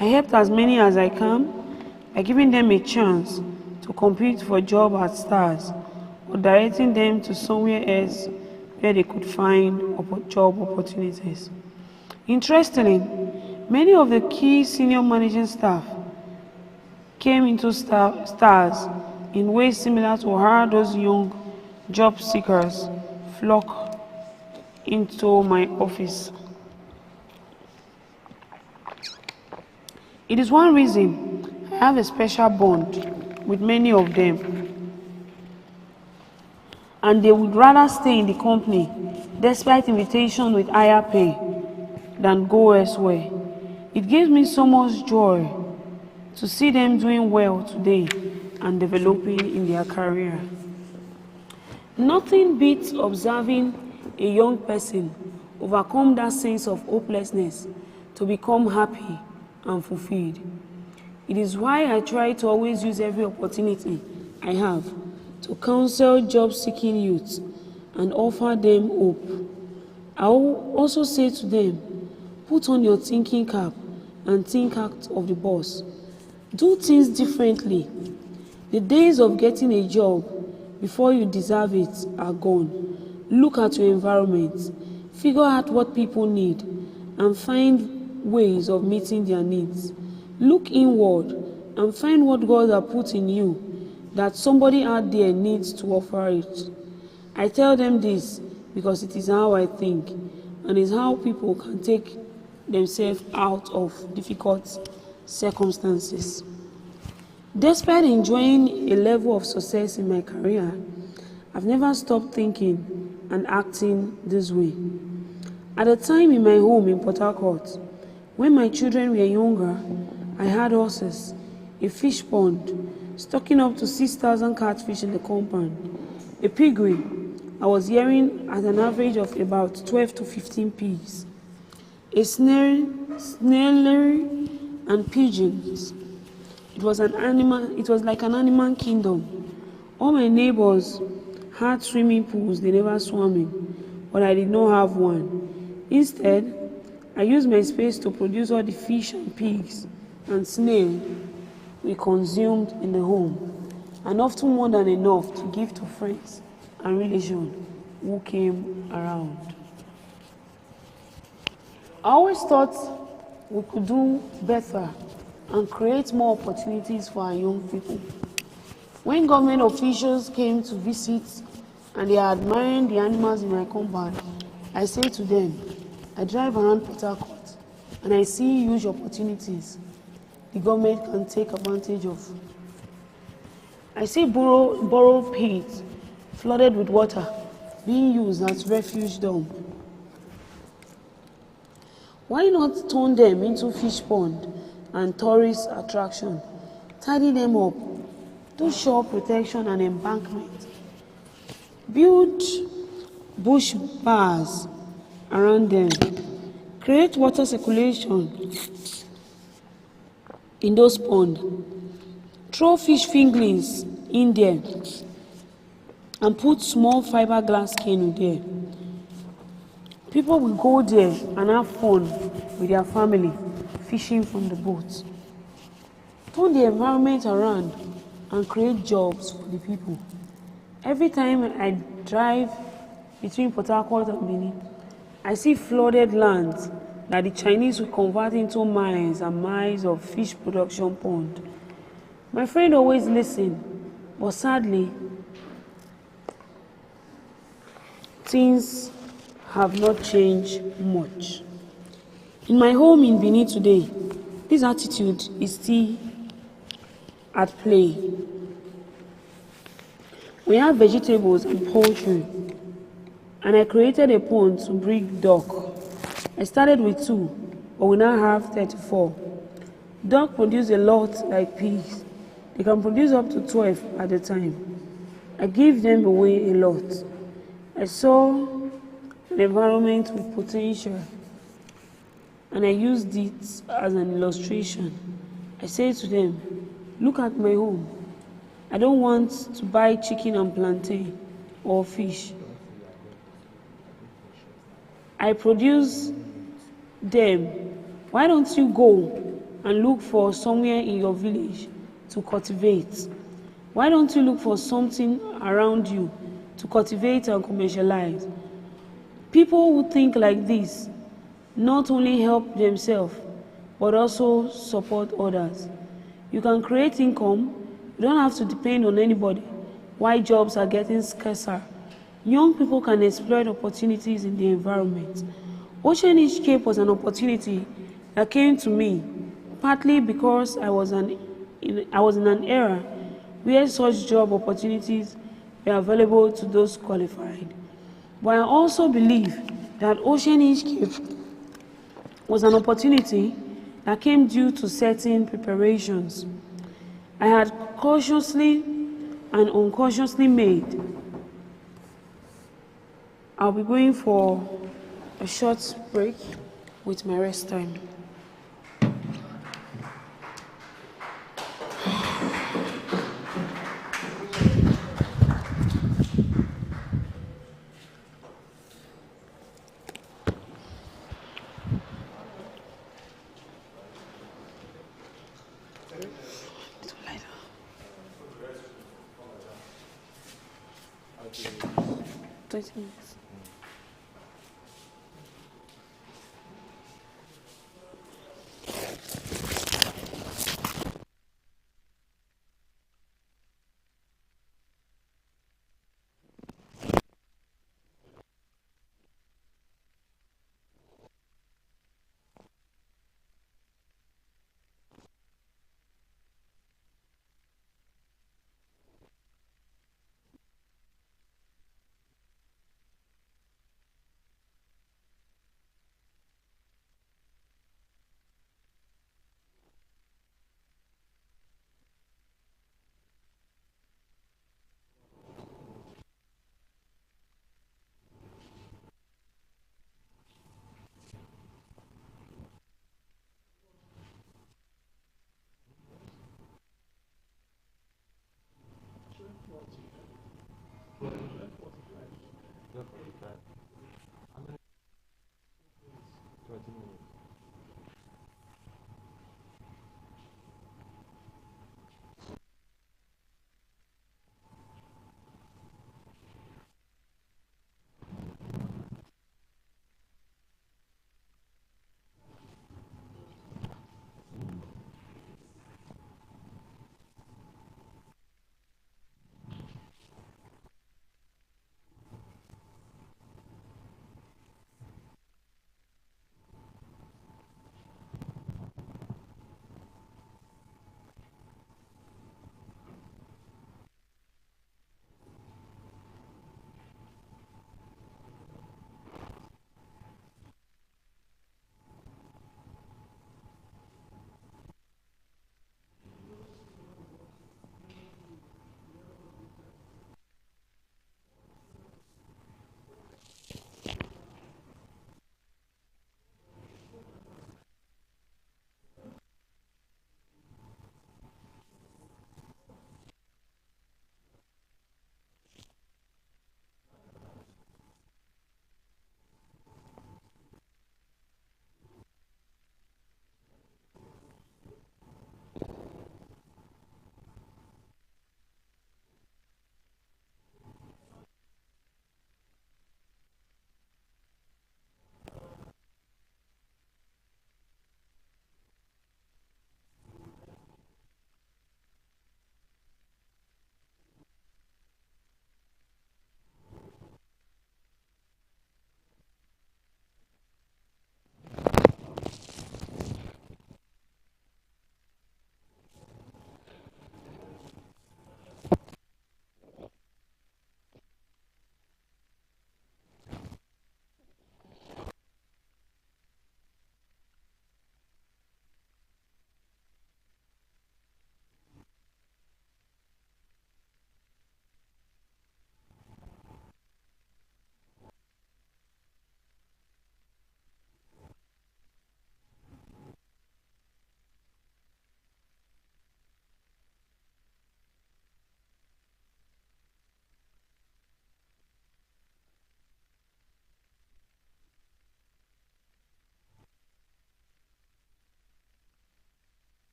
I helped as many as I can by giving them a chance to compete for a job at Stars or directing them to somewhere else where they could find job opportunities. Interestingly, many of the key senior managing staff came into Stars in ways similar to how those young job seekers flock into my office. It is one reason I have a special bond with many of them, and they would rather stay in the company despite invitation with higher pay than go elsewhere. It gives me so much joy to see them doing well today and developing in their career. Nothing beats observing a young person overcome that sense of hopelessness to become happy and fulfilled. It is why I try to always use every opportunity I have to counsel job-seeking youths and offer them hope. I will also say to them, put on your thinking cap and think out of the box. Do things differently. The days of getting a job before you deserve it are gone. Look at your environment, figure out what people need, and find ways of meeting their needs. Look inward and find what God has put in you that somebody out there needs to offer it. I tell them this because it is how I think and is how people can take themselves out of difficult circumstances. Despite enjoying a level of success in my career, I've never stopped thinking and acting this way. At a time in my home in Port Harcourt, when my children were younger, I had horses, a fish pond, stocking up to 6,000 catfish in the compound, a piggery. I was hearing at an average of about 12 to 15 pigs, a snaring snailry, and pigeons. It was like an animal kingdom. All my neighbors had swimming pools they never swam in, but I did not have one. Instead, I used my space to produce all the fish and pigs and snail we consumed in the home, and often more than enough to give to friends and relations who came around. I always thought we could do better and create more opportunities for our young people. When government officials came to visit and they are admiring the animals in my compound, I say to them, I drive around Port Harcourt and I see huge opportunities the government can take advantage of. I see borrowed pits flooded with water being used as refuge dump. Why not turn them into fish pond and tourist attraction? Tidy them up, do shore protection and embankment. Build bush bars around them. Create water circulation in those ponds. Throw fish fingerlings in there and put small fiberglass canoe there. People will go there and have fun with their family fishing from the boat. Turn the environment around and create jobs for the people. Every time I drive between Port Harcourt and Benin, I see flooded lands that the Chinese will convert into miles and miles of fish production pond. My friend always listens, but sadly, things have not changed much. In my home in Benin today, this attitude is still at play. We have vegetables and poultry, and I created a pond to breed duck. I started with 2, but we now have 34. Duck produce a lot like pigs. They can produce up to 12 at a time. I give them away a lot. I saw an environment with potential, and I used it as an illustration. I say to them, look at my home. I don't want to buy chicken and plantain or fish. I produce them. Why don't you go and look for somewhere in your village to cultivate? Why don't you look for something around you to cultivate and commercialize? People who think like this not only help themselves, but also support others. You can create income. You don't have to depend on anybody. Why jobs are getting scarcer. Young people can exploit opportunities in the environment. Ocean Escape was an opportunity that came to me, partly because I was in an era where such job opportunities were available to those qualified. But I also believe that Ocean Escape was an opportunity that came due to certain preparations I had cautiously and unconsciously made. I'll be going for a short break with my rest time. Minutes.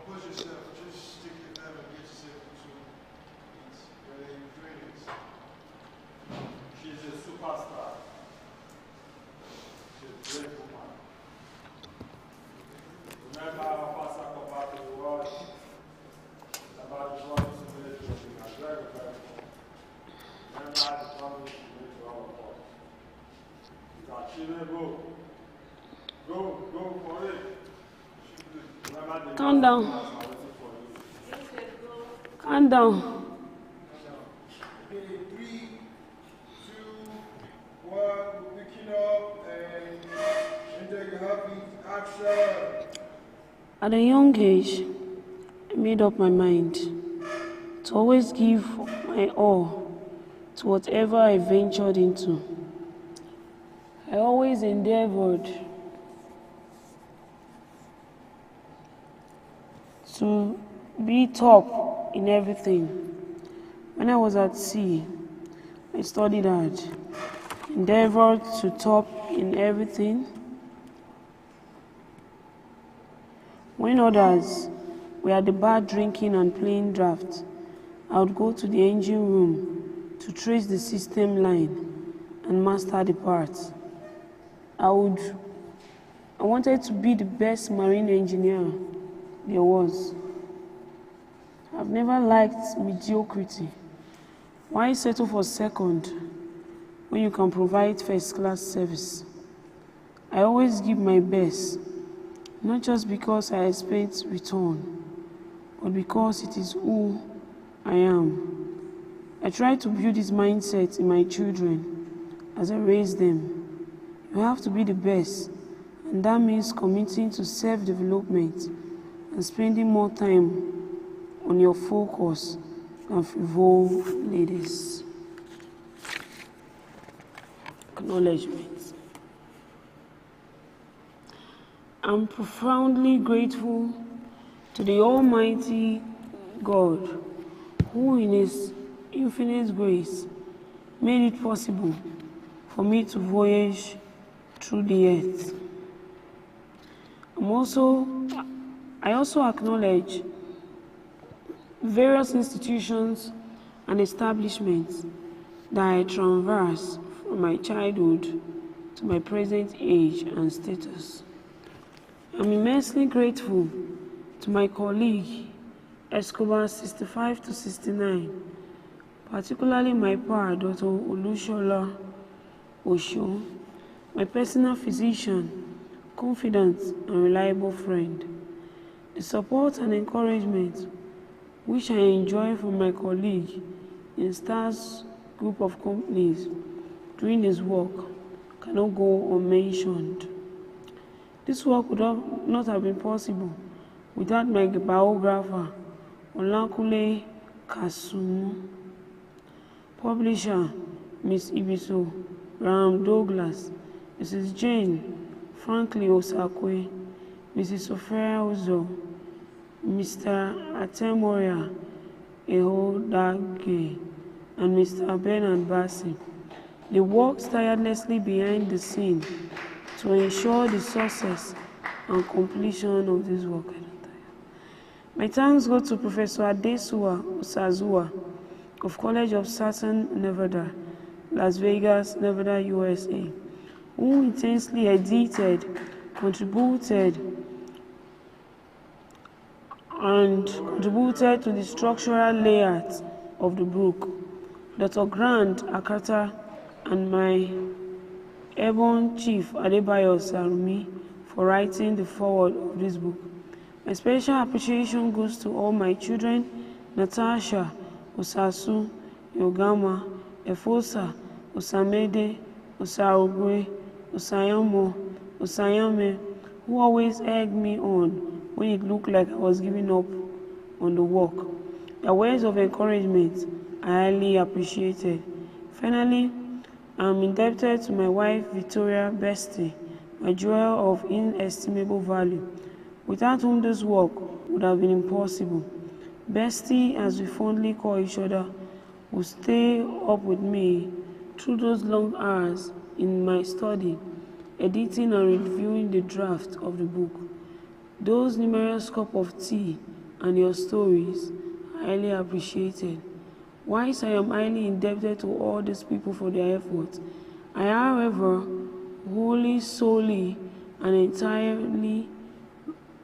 Compose yourself. Just stick your thumb and get yourself into it. Whether you're doing it. She's a superstar. She's a great woman. Remember how Pastor compared to the world about the promise he made to us. Very, very important. Remember the promise he made to all of us. It's achievable. Go for it. Remember the Calm down. are waiting for you. Calm down. Okay, 3, 2, 1, we're picking up and there you have it. Action. At a young age, I made up my mind to always give my all to whatever I ventured into. I always endeavored to be top in everything. When I was at sea, I studied hard, endeavored to top in everything. When others were at the bar drinking and playing draft, I would go to the engine room to trace the system line and master the parts. I wanted to be the best marine engineer there was. I've never liked mediocrity. Why settle for second when you can provide first-class service? I always give my best, not just because I expect return, but because it is who I am. I try to build this mindset in my children as I raise them. You have to be the best, and that means committing to self-development and spending more time on your focus than frivol ladies. Acknowledgement. I'm profoundly grateful to the Almighty God, who in His infinite grace made it possible for me to voyage through the earth. I also acknowledge various institutions and establishments that I traverse from my childhood to my present age and status. I'm immensely grateful to my colleague, Escobar 65 to 69, particularly my pa, Dr. Olushola Osho, my personal physician, confident and reliable friend. The support and encouragement which I enjoy from my colleague in STAR's group of companies doing this work cannot go unmentioned. This work would not have been possible without my biographer, Olakunle Kasumu, publisher, Miss Ibiso, Ram Douglas, Mrs. Jane Franklin Osakwe, Mrs. Sophia Uzo, Mr. Atemoria Ehodage, and Mr. Bernard Bassi. They worked tirelessly behind the scene to ensure the success and completion of this work. My thanks go to Professor Adesua Osazua of College of Southern Nevada, Las Vegas, Nevada, USA, who intensely edited, contributed to the structural layout of the book. Dr. Grant Akata and my Ebon Chief Adebayo Sarumi for writing the foreword of this book. My special appreciation goes to all my children, Natasha, Osasu, Yogama, Efosa, Osamede, Osarogwe, Osayamo, Osayame, who always egged me on when it looked like I was giving up on the work. Their words of encouragement I highly appreciated. Finally, I'm indebted to my wife, Victoria Bestie, a jewel of inestimable value, without whom this work would have been impossible. Bestie, as we fondly call each other, would stay up with me through those long hours in my study, editing and reviewing the draft of the book. Those numerous cups of tea and your stories are highly appreciated. Whilst I am highly indebted to all these people for their efforts, I am, however, wholly, solely, and entirely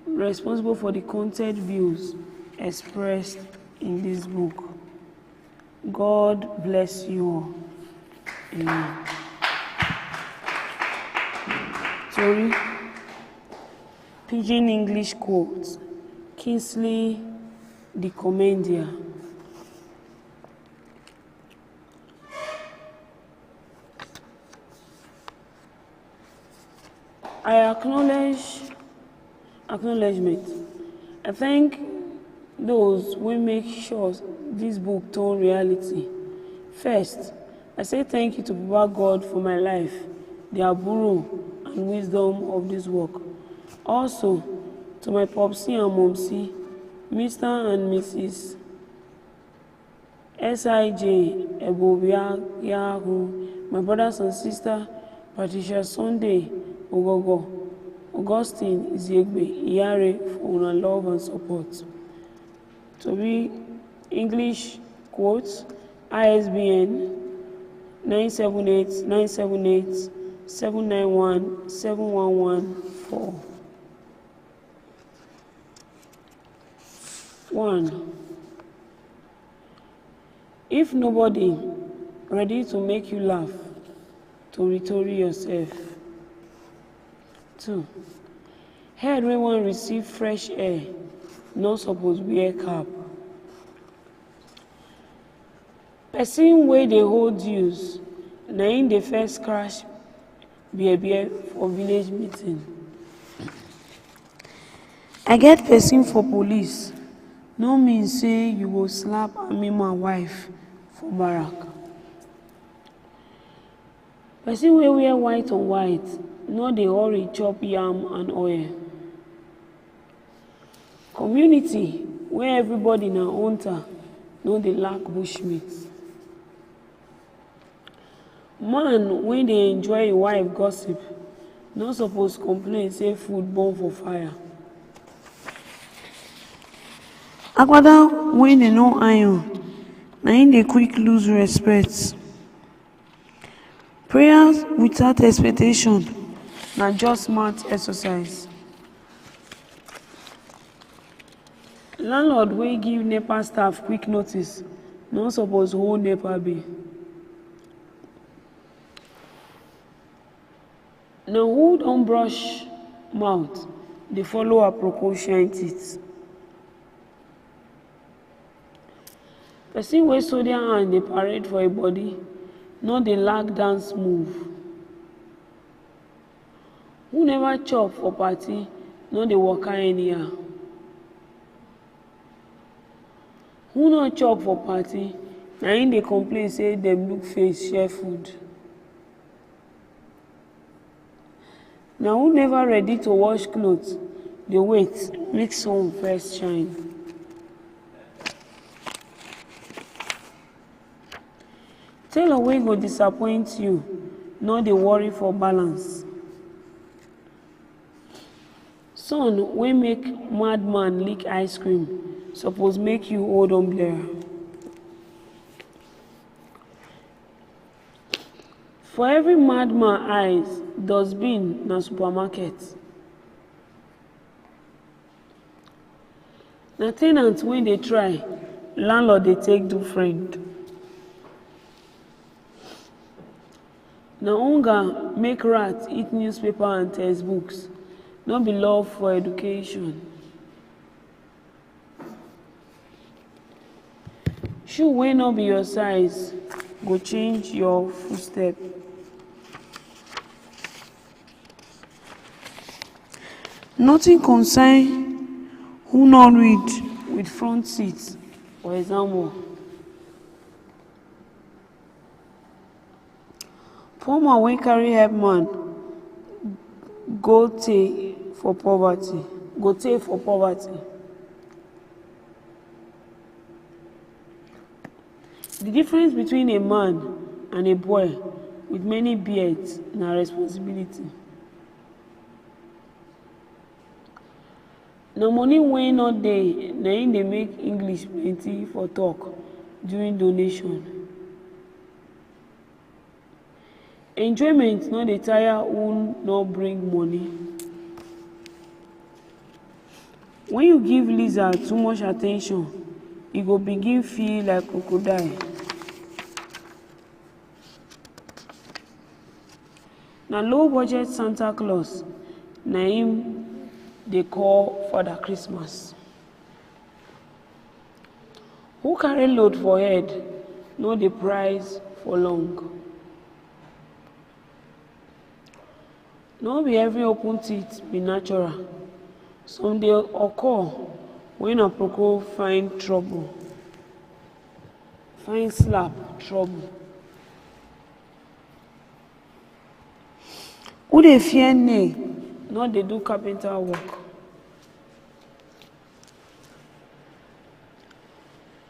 responsible for the content views expressed in this book. God bless you all. Amen. Sorry. Pidgin English quote. Kingsley the Commandier. I acknowledgement. I thank those who make sure this book turn reality. First, I say thank you to Baba God for my life, the aburo and wisdom of this work. Also, to my popsy and momsy, Mr. and Mrs. S.I.J. Ebobiayahu, my brothers and sisters, Patricia Sunday Ogogo, Augustine Iziegbe Iyare, for your love and support. To be English quotes, ISBN 978-978-791-7114. 1. If nobody ready to make you laugh, to retort yourself. 2. Head when one receive fresh air, not suppose wear cap. Person wey dey hold use, na im dey first crash beer for village meeting. I get person for police, no mean say you go slap army man wife for barrack. Person wey wear white on white, no dey hurry chop yam and oil. Community where everybody na hunter, no dey lack bushmeat. Man wey dey enjoy im wife gossip, no suppose complain say food burn for fire. Agbada wey dey no iron, na im dey quick lose respect. Prayers without expectation na just mouth exercise. Landlord wey give NEPA staff quick notice, no suppose hold NEPA bill. Na who don brush mouth dey follow aproko shine teeth. Person wey soldier hand dey parade for im body, no dey lack dance move. Who never chop for party, no dey waka anyhow. Who no chop for party, na im dey complain say dem look face share food. Na who never ready to wash clothes, dey wait make sun first shine. Tailor wey go disappoint you, no dey worry for balance. Sun wey make madman lick ice cream, suppose make you hold umbrella. For every madman eyes, dustbin na supermarket. Na ten ant wey dey try, landlord dey take do friend. Na hunger make rat eat newspaper and textbooks, no be love for education. Shoe wey no be your size go change your footstep. Nothing concern who no read with front seat for exam hall. Poor man wey carry help man go tey for poverty. Go tey for poverty. The difference between a man and a boy with many beards na responsibility. Na money wey no dey na im dey make English plenty for talk during donation. Enjoyment no dey tire who no bring money. When you give lizard too much at ten tion, e go begin feel like crocodile. Na low budget Santa Claus na im dey call Father Christmas. Who carry load for head no dey price for long. No be every open teeth be natural. Some dey occur when aproko find trouble, find slap trouble. Who dey fear nail no dey do carpenter work.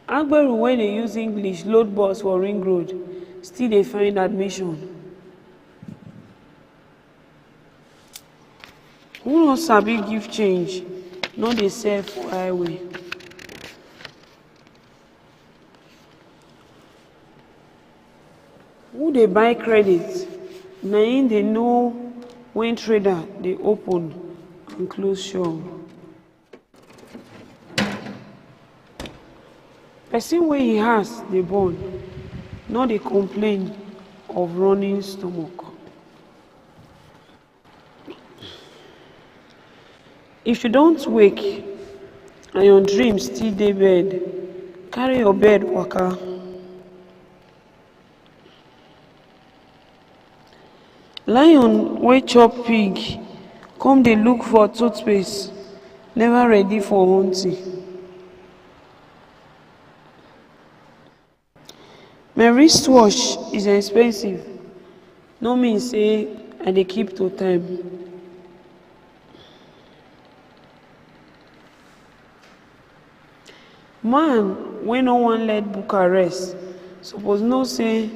Agberu wey dey use English load bus for Ring Road still dey find admission. Who no sabi give change no dey sell for highway. Who dey buy credit na im dey know when trader dey open and close shop. Person wey im heart dey burn no dey complain of running stomach. If you don't wake and your dream still dey bed, carry your bed waka. Lion wey chop pig come dey look for toothpaste, never ready for hunting. My wristwatch is expensive, no mean say I dey keep to time. Man wey no wan let buka rest suppose know say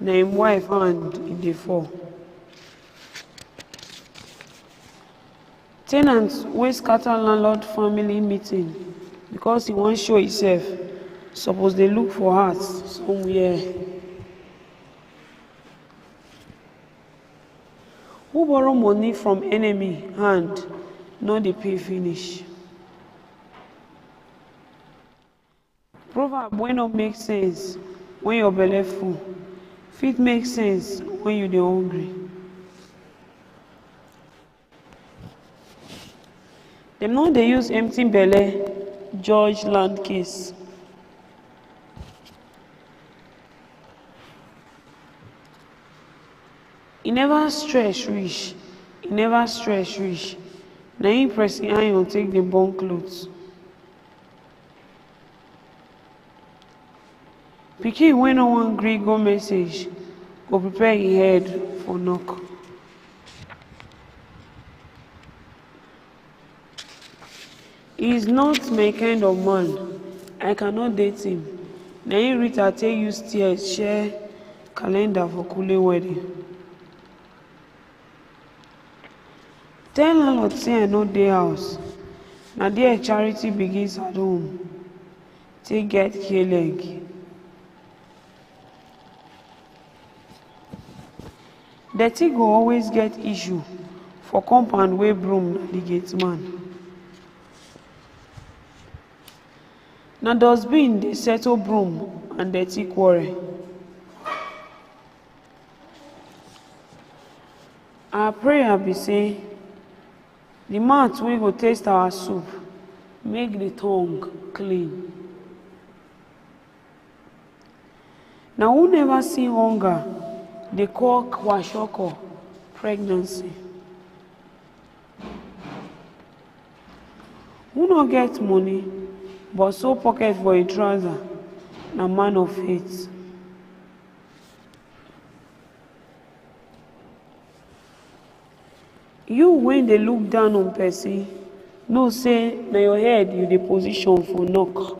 na im wife hand e dey fall. Ten ant wey scatter landlord family meeting because e wan show himself suppose dey look for house somewhere. Who borrow money from enemy hand no dey pay finish. Proverb wey no make sense when your belle full fit make sense when you dey hungry. Dem no dey use empty belle judge land case. E never stretch reach, na im pressing iron take dey burn cloth. Pikin wey no wan gree go message go prepare im head for knock. He is not my kind of man, I cannot date him. Na im Rita take use tears share calendar for Kule wedding. Tell landlord say I no dey house, na there charity begins at home. Take get K-leg. Dirty go always get issue for compound wey broom na the gate man. Na dustbin dey settle broom and dirty quarrel. Our prayer be say the mouth wey go taste our soup make the tongue clean. Na who never see hunger dey call kwashiorkor pregnancy. Who no get money but sew pocket for a trouser na man of faith. You when they look down on person, know say na your head you dey position for knock.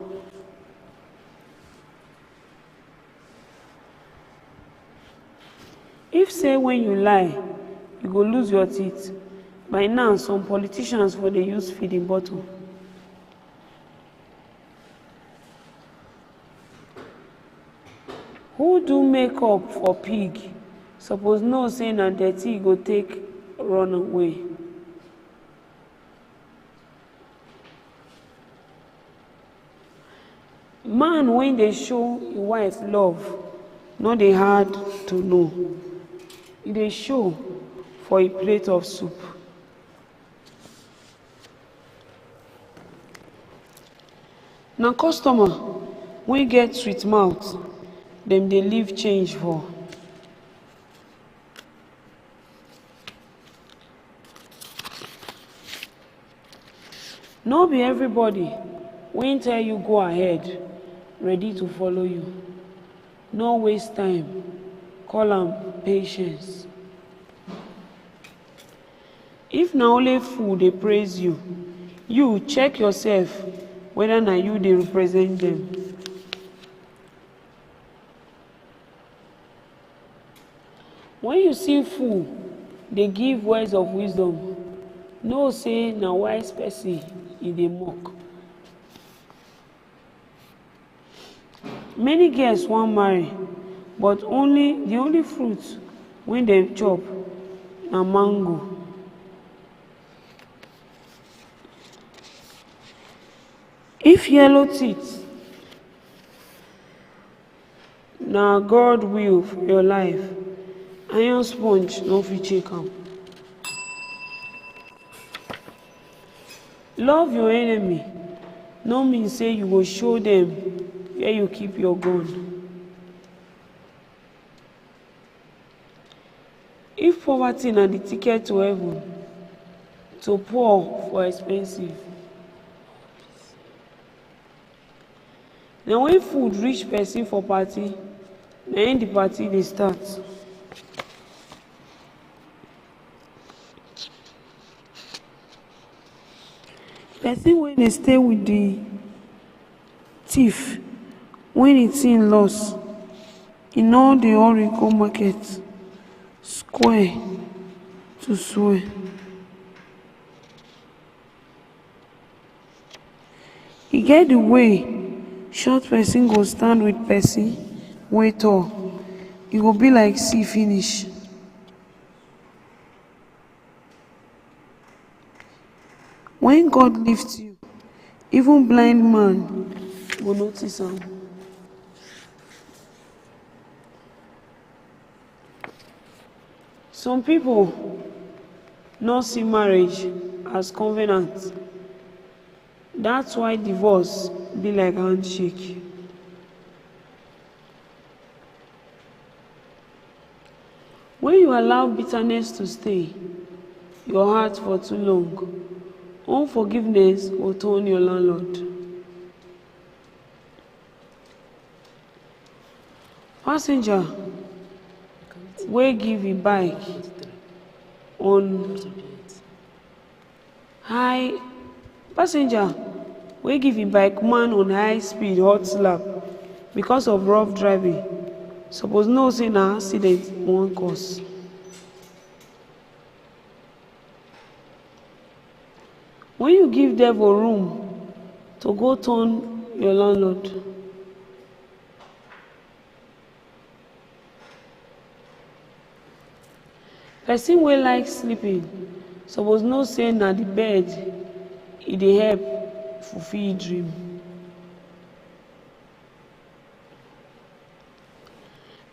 If say when you lie, you go lose your teeth, by now some politicians for dey use feeding bottle. Who do makeup for pig suppose know say na dirty go take run away. Man when dey show im wife love no dey hard to know. E dey show for a plate of soup. Na customer wey get sweet mouth dem dey leave change for. No be everybody wey tell you go ahead ready to follow you. No waste time, call am patience. If na only fool dey praise you, you check yourself whether na you dey represent them. When you see fool dey give words of wisdom, know say na wise person e dey mock. Many girls wan marry, but the only fruit wey dem chop na mango. If yellow teeth na God will for your life, iron sponge no fit shake am. Love your enemy no mean say you go show them where you keep your gun. If poverty na the ticket to heaven, to poor for expensive. Na when food reach person for party, na im the party dey start. Person wey dey stay with the thief when e thing loss, e no dey hurry go market square to swear. E get the way short person go stand with person wey tall, e go be like see finish. When God lifts you, even blind man go notice am. Some people no see marriage as covenant. That's why divorce be like handshake. When you allow bitterness to stay your heart for too long, unforgiveness will turn your landlord. Passenger wey give a bike on high man on high speed hot slap because of rough driving suppose know say na accident wan cause. When you give devil room to go turn your landlord, person wey like sleeping suppose know say na the bed e dey help fulfill dream.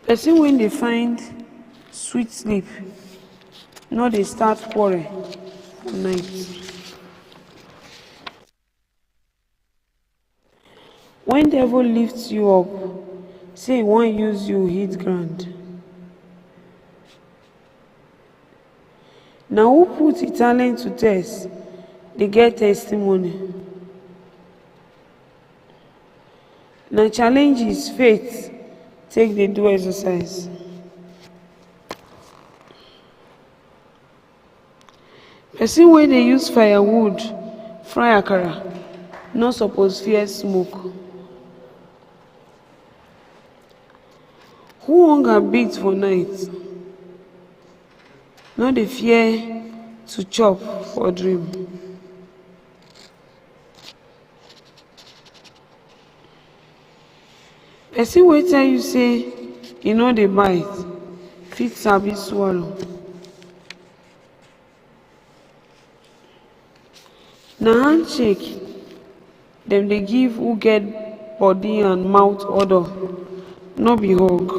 Person wey dey find sweet sleep no dey start quarrel for night. When devil lifts you up, say e wan use you hit ground. Na who put e talent to test dey get testimony. Na challenges faith take dey do exercise. Person wey dey use firewood fry akara no suppose fear smoke. Who hunger beat for night no dey fear to chop for dream. Person wey tell you say e no dey bite fit sabi swallow. Na handshake dem dey give who get body and mouth odour, no be hug.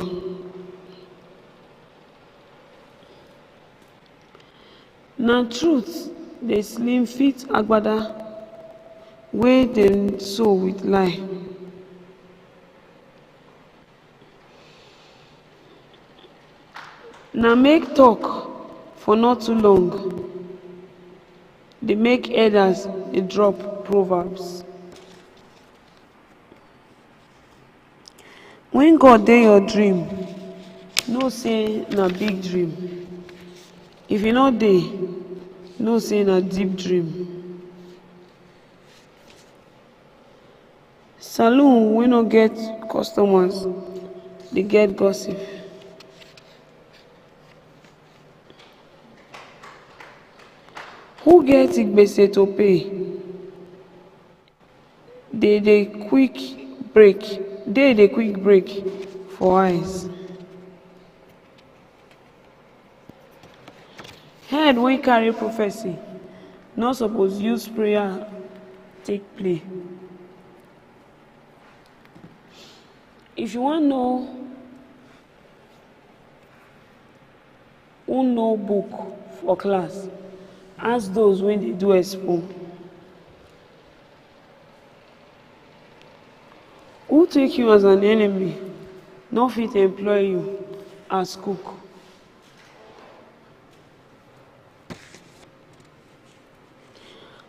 Na truth dey slim fit agbada wey dem sew with lie. Na make talk for not too long dey make elders dey drop proverbs. When God dey your dream, know say na big dream. If e no dey, know say na deep dream. Saloon wey no get customers dey get gossip. Who get gbese to pay dey quick break for eyes. Head wey carry prophecy no suppose use prayer take play. If you wan know who know book for class, ask those wey dey do expo. Who take you as an enemy no fit employ you as cook.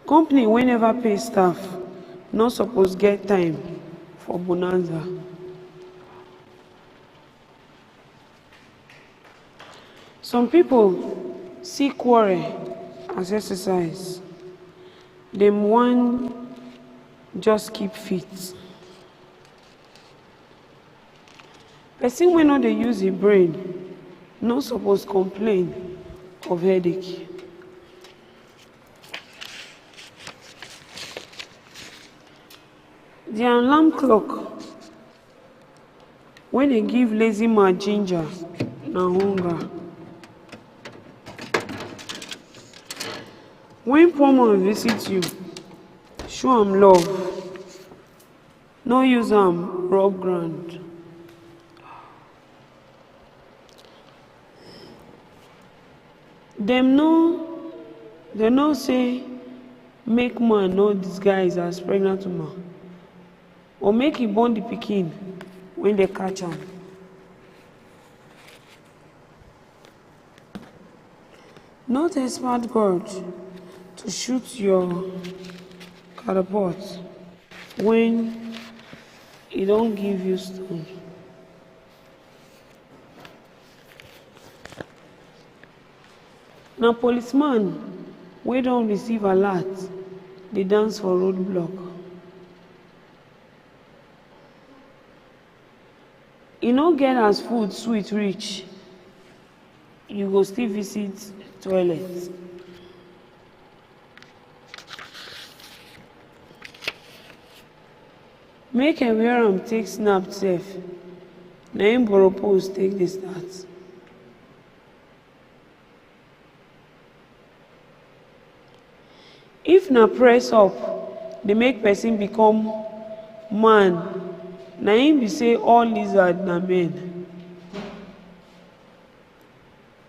Company wey never pay staff no suppose get time for bonanza. Some people see quarrel as exercise. Dem wan just keep fit. Person wey no dey use e brain no suppose complain of headache. The alarm clock wey dey give lazy man ginger na hunger. When poor man visit you, show am love. No use am rub ground. Dem know say make man no disguise as pregnant woman or make e born the pikin when they catch am. Not expert God to shoot your catapult when e don give you stone. Na policeman wey don receive alert dey dance for roadblock. E no get as food sweet reach, you go still visit toilet. Make I wear am take snap sef, na im borrow post take dey start. If na press up dey make person become man, na im be say all lizard na men.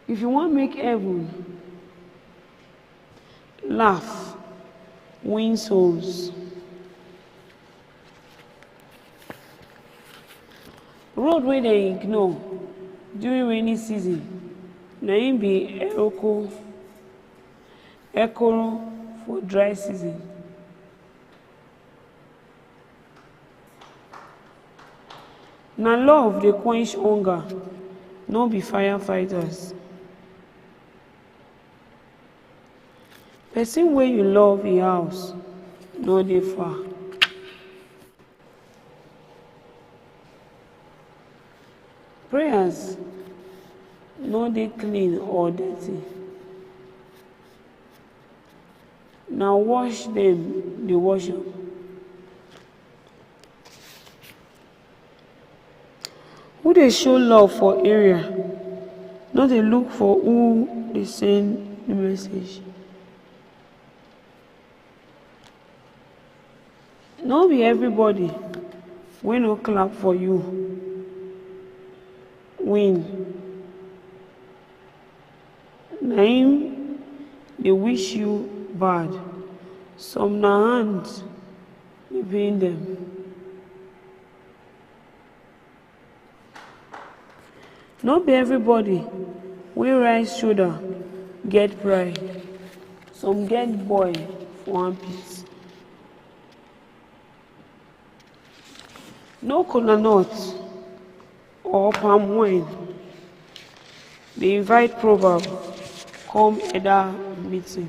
If you wan make heaven laugh, win souls. Road wey dem ignore during rainy season na im be ekoro for dry season. Na love dey quench hunger, no be firefighters. Person wey you love in house no dey far. Prayers no dey clean or dirty. Na wash dem dey wash am. Who dey show love for area no dey look for who dey send the message. No be everybody wey no clap for you win. Na him dey wish you bad. Some na hand dey pain dem. No be everybody wey rise shoulder get pride. Some get boy for armpit. No kola nut or palm wine dey invite proverb come elder meeting.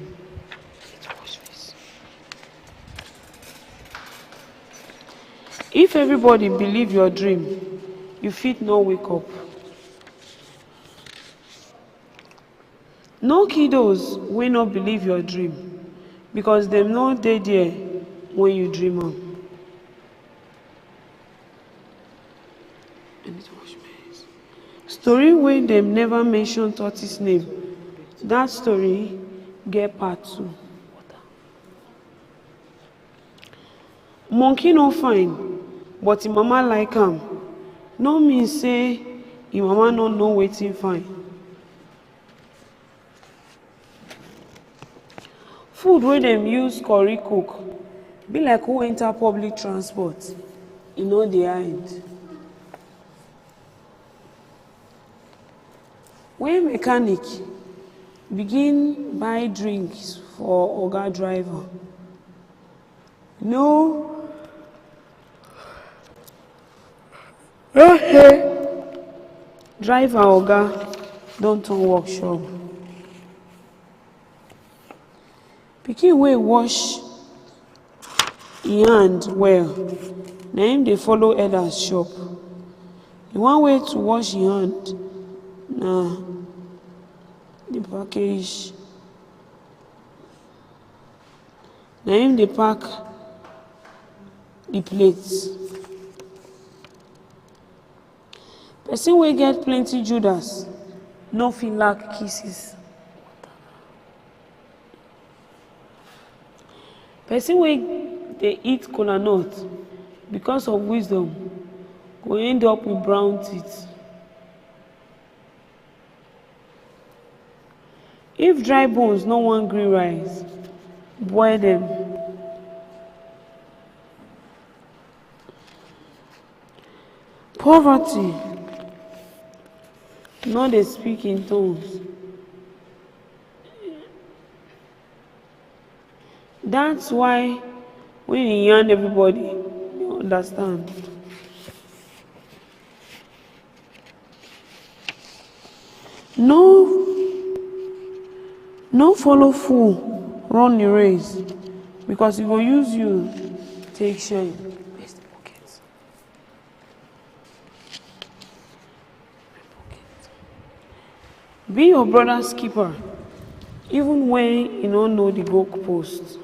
If everybody believe your dream, you fit no wake up. No kiddos wey no believe your dream because dem no dey there when you dream am. Story wey dem never mention tortoise name, that story get part 2. Monkey no fine, but im mama like am. No mean say im mama no know wetin fine. Food wey dem use curry cook be like who enter public transport, e no dey hide. When mechanic begin buy drinks for oga driver, no driver oga don turn workshop. Pikin wey wash im hand well na him dey follow elders chop. The one way to wash im hand na the package, na him dey pack the plates. Person wey get plenty Judas no fit lack kisses. Person wey dey eat kola nut because of wisdom go end up with brown teeth. If dry bones no wan gree rise, boil dem. Poverty no dey speak in tongues. That's why when you yarn everybody, they understand. No follow fool run the race because he go use you take shine. Where's the pocket? Be your brother's keeper even when you don't know the goalpost.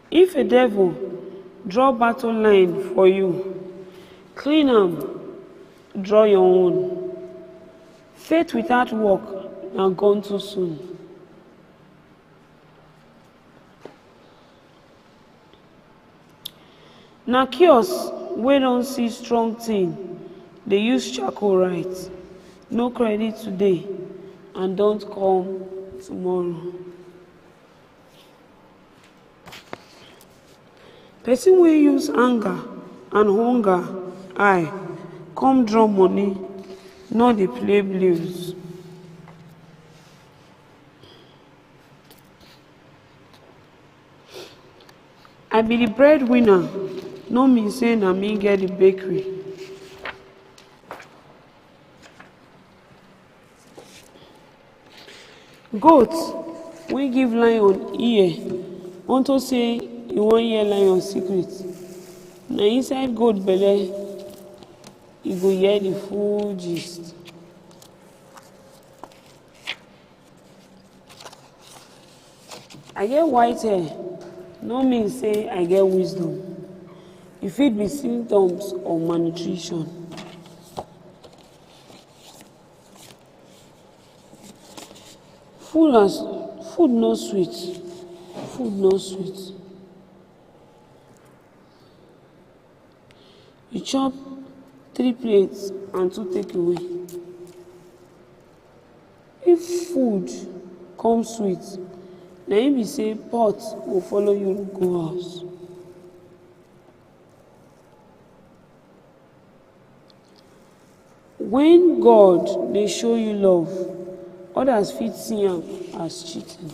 If a devil draw battle line for you, clean am, draw your own. Faith without work na gone too soon. Na kiosk wey don see strong thing dey use charcoal write, no credit today and don't come tomorrow. Person wey use anger and hunger eye come draw money no dey play blues. I be the breadwinner no mean say na me get the bakery. Goat wey give lion ear unto say e wan hear lion secret, na inside goat belle e go hear the full gist. I get white hair no mean say I get wisdom. E fit be symptoms of malnutrition. Food no sweet. Food no sweet. You chop 3 plates and 2 takeaway. If food come sweet, na im be say pot go follow you go house. When God dey show you love, others fit see am as cheating.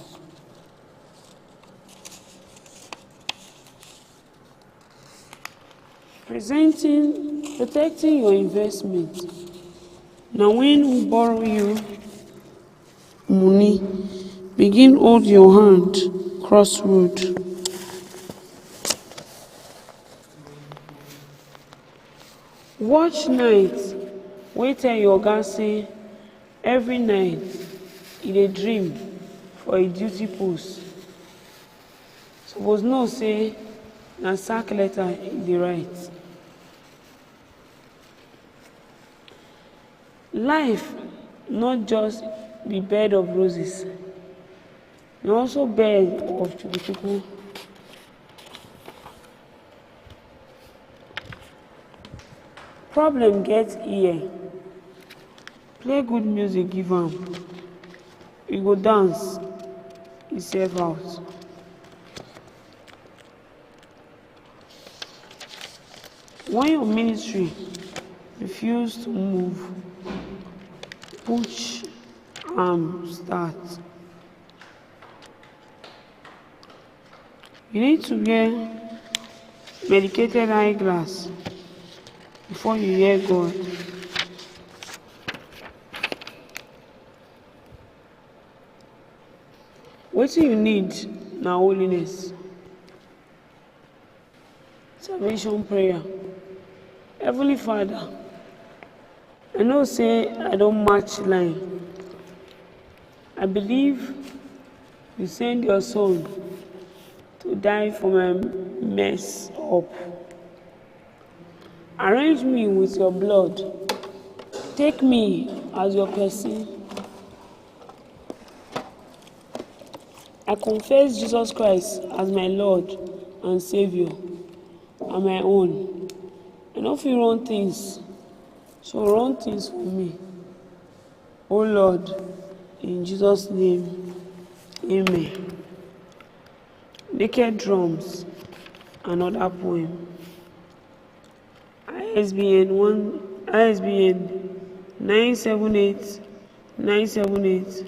Protecting your investment. Na when who borrow you money begin hold your hand cross road. Watch night wey tell your oga say every night e dey dream for a duty post. Suppose know say na sack letter e dey write. Life not just be bed of roses, na also bed of people. Problem get ear. Play good music give am. E go dance himself out. When your ministry refuse to move, push start. You need to wear medicated eyeglass before you hear God. Wetin you need na holiness. Salvation prayer. Heavenly Father, I know say I don't match line. I believe you send your son to die for my mess up. Arrange me with your blood. Take me as your person. I confess Jesus Christ as my Lord and Savior and my own. I no fit run things, so run things for me. Oh Lord, in Jesus' name, amen. Naked Drums, another poem. ISBN 978 978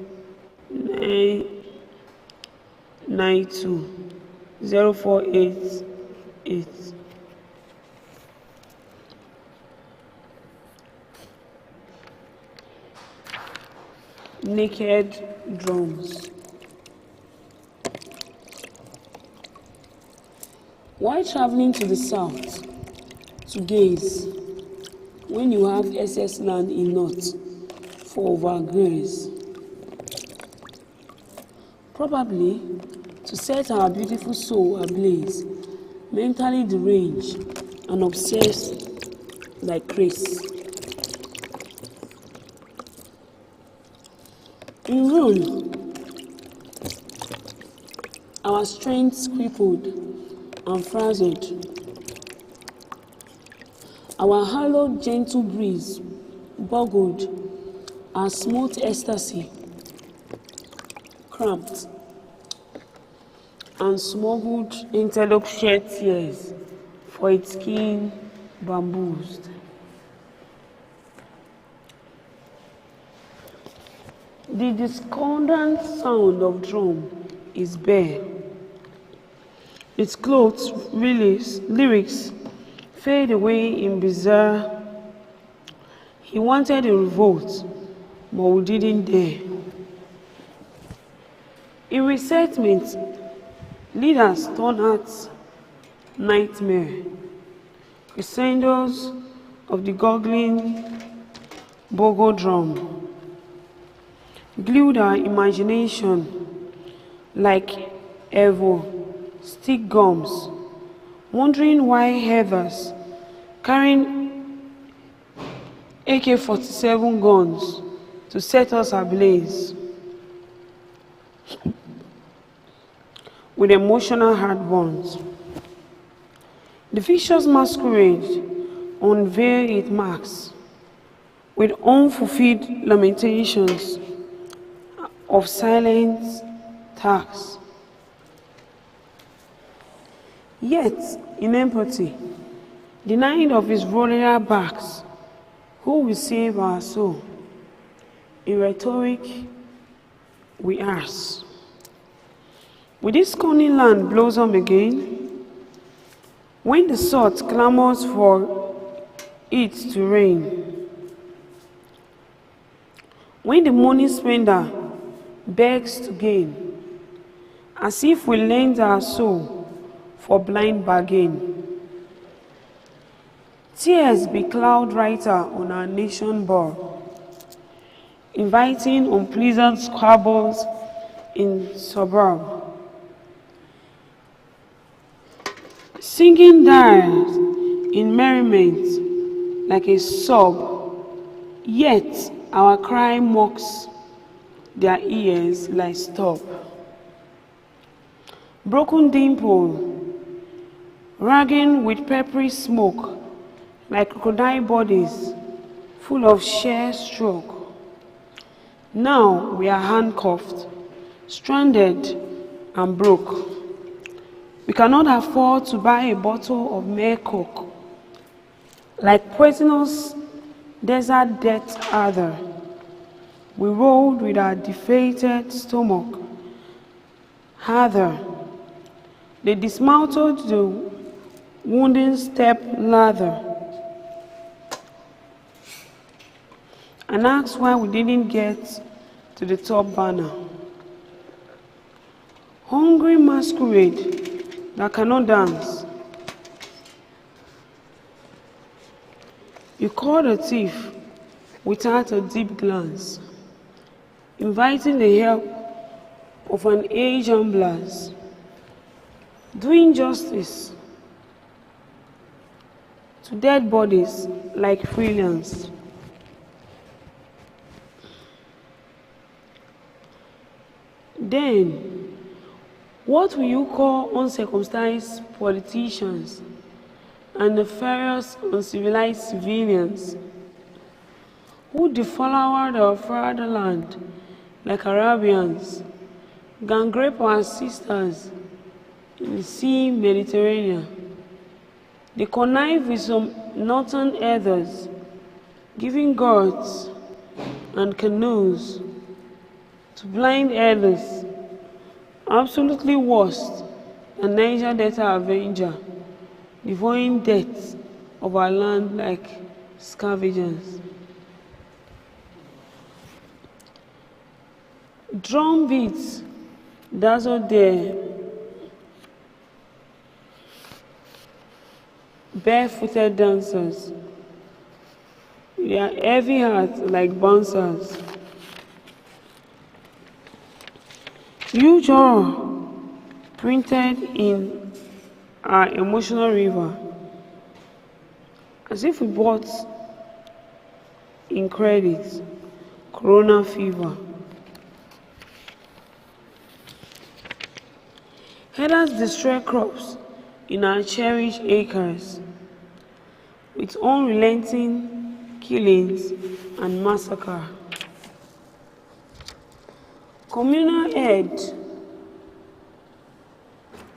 992 0488. Naked Drums. Why traveling to the south to gaze when you have excess land in north for overgraze? Probably to set our beautiful soul ablaze, mentally deranged and obsessed like Chris. In Rome, our strength crippled and frazzled. Our hallowed gentle breeze boggled our smooth ecstasy, cramped and smuggled interlope shed tears for its skin bamboozled. The discordant sound of drum is bare. Its clothes, lyrics fade away in bizarre. He wanted a revolt, but we didn't dare. In resettlement, leaders turn out nightmare, crescendos of the gurgling bogo drum, glued our imagination like Evo stick gums, wondering why heathers carrying AK-47 guns to set us ablaze with emotional heartburns. The vicious masquerade unveiled its masks with unfulfilled lamentations of silent tasks. Yet, in empathy, denying of his royal backs, who will save our soul? In rhetoric, we ask. Will this cunning land blossom again? When the salt clamors for it to rain, when the money spender begs to gain, as if we lend our soul for blind bargain. Tears be cloud writer on our nation board, inviting unpleasant squabbles in suburb. Singing dies in merriment like a sob, yet our cry mocks their ears like stop. Broken dimple, ragging with peppery smoke like crocodile bodies full of sheer stroke. Now we are handcuffed, stranded and broke. We cannot afford to buy a bottle of mere coke. Like poisonous desert death adder, we rolled with our deflated stomach. Harder, they dismounted the wounding step ladder and asked why we didn't get to the top banner. Hungry masquerade that cannot dance. You caught a thief without a deep glance, inviting the help of an age ambulance, doing justice to dead bodies like freelance. Then, what will you call uncircumcised politicians and nefarious, uncivilized civilians who deflowered our fatherland like Arabians, gang rape our sisters in the sea Mediterranean? They connive with some northern others, giving gourds and canoes to blind others, absolutely worse than Niger Delta Avenger, devouring death of our land like scavengers. Drum beats dazzled their barefooted dancers, with their heavy hearts like bouncers. Huge horror printed in our emotional river, as if we bought in credit corona fever. Headers destroy crops in our cherished acres with unrelenting killings and massacre. Communal head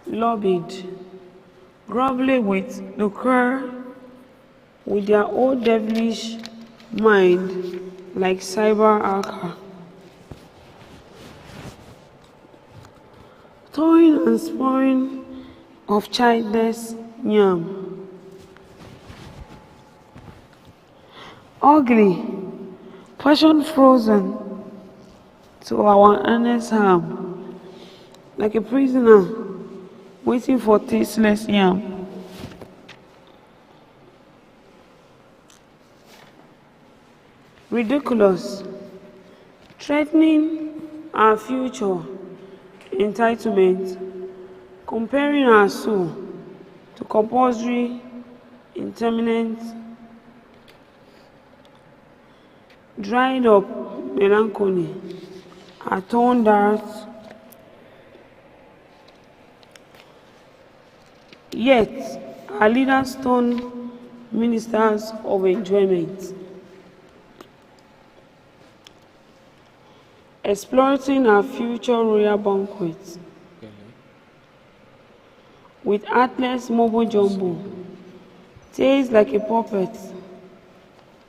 lobbied, groveling with the cur with their old devilish mind like cyber hacker. Towing and spoiling of childless yam. Ugly, passion frozen to our honest harm, like a prisoner waiting for tasteless yam. Ridiculous, threatening our future entitlement, comparing our soul to compulsory, intermittent, dried up melancholy, our torn darts. Yet, our leaders turn ministers of enjoyment, exploiting our future royal banquets with artless mumbo jumbo, tales like a puppet,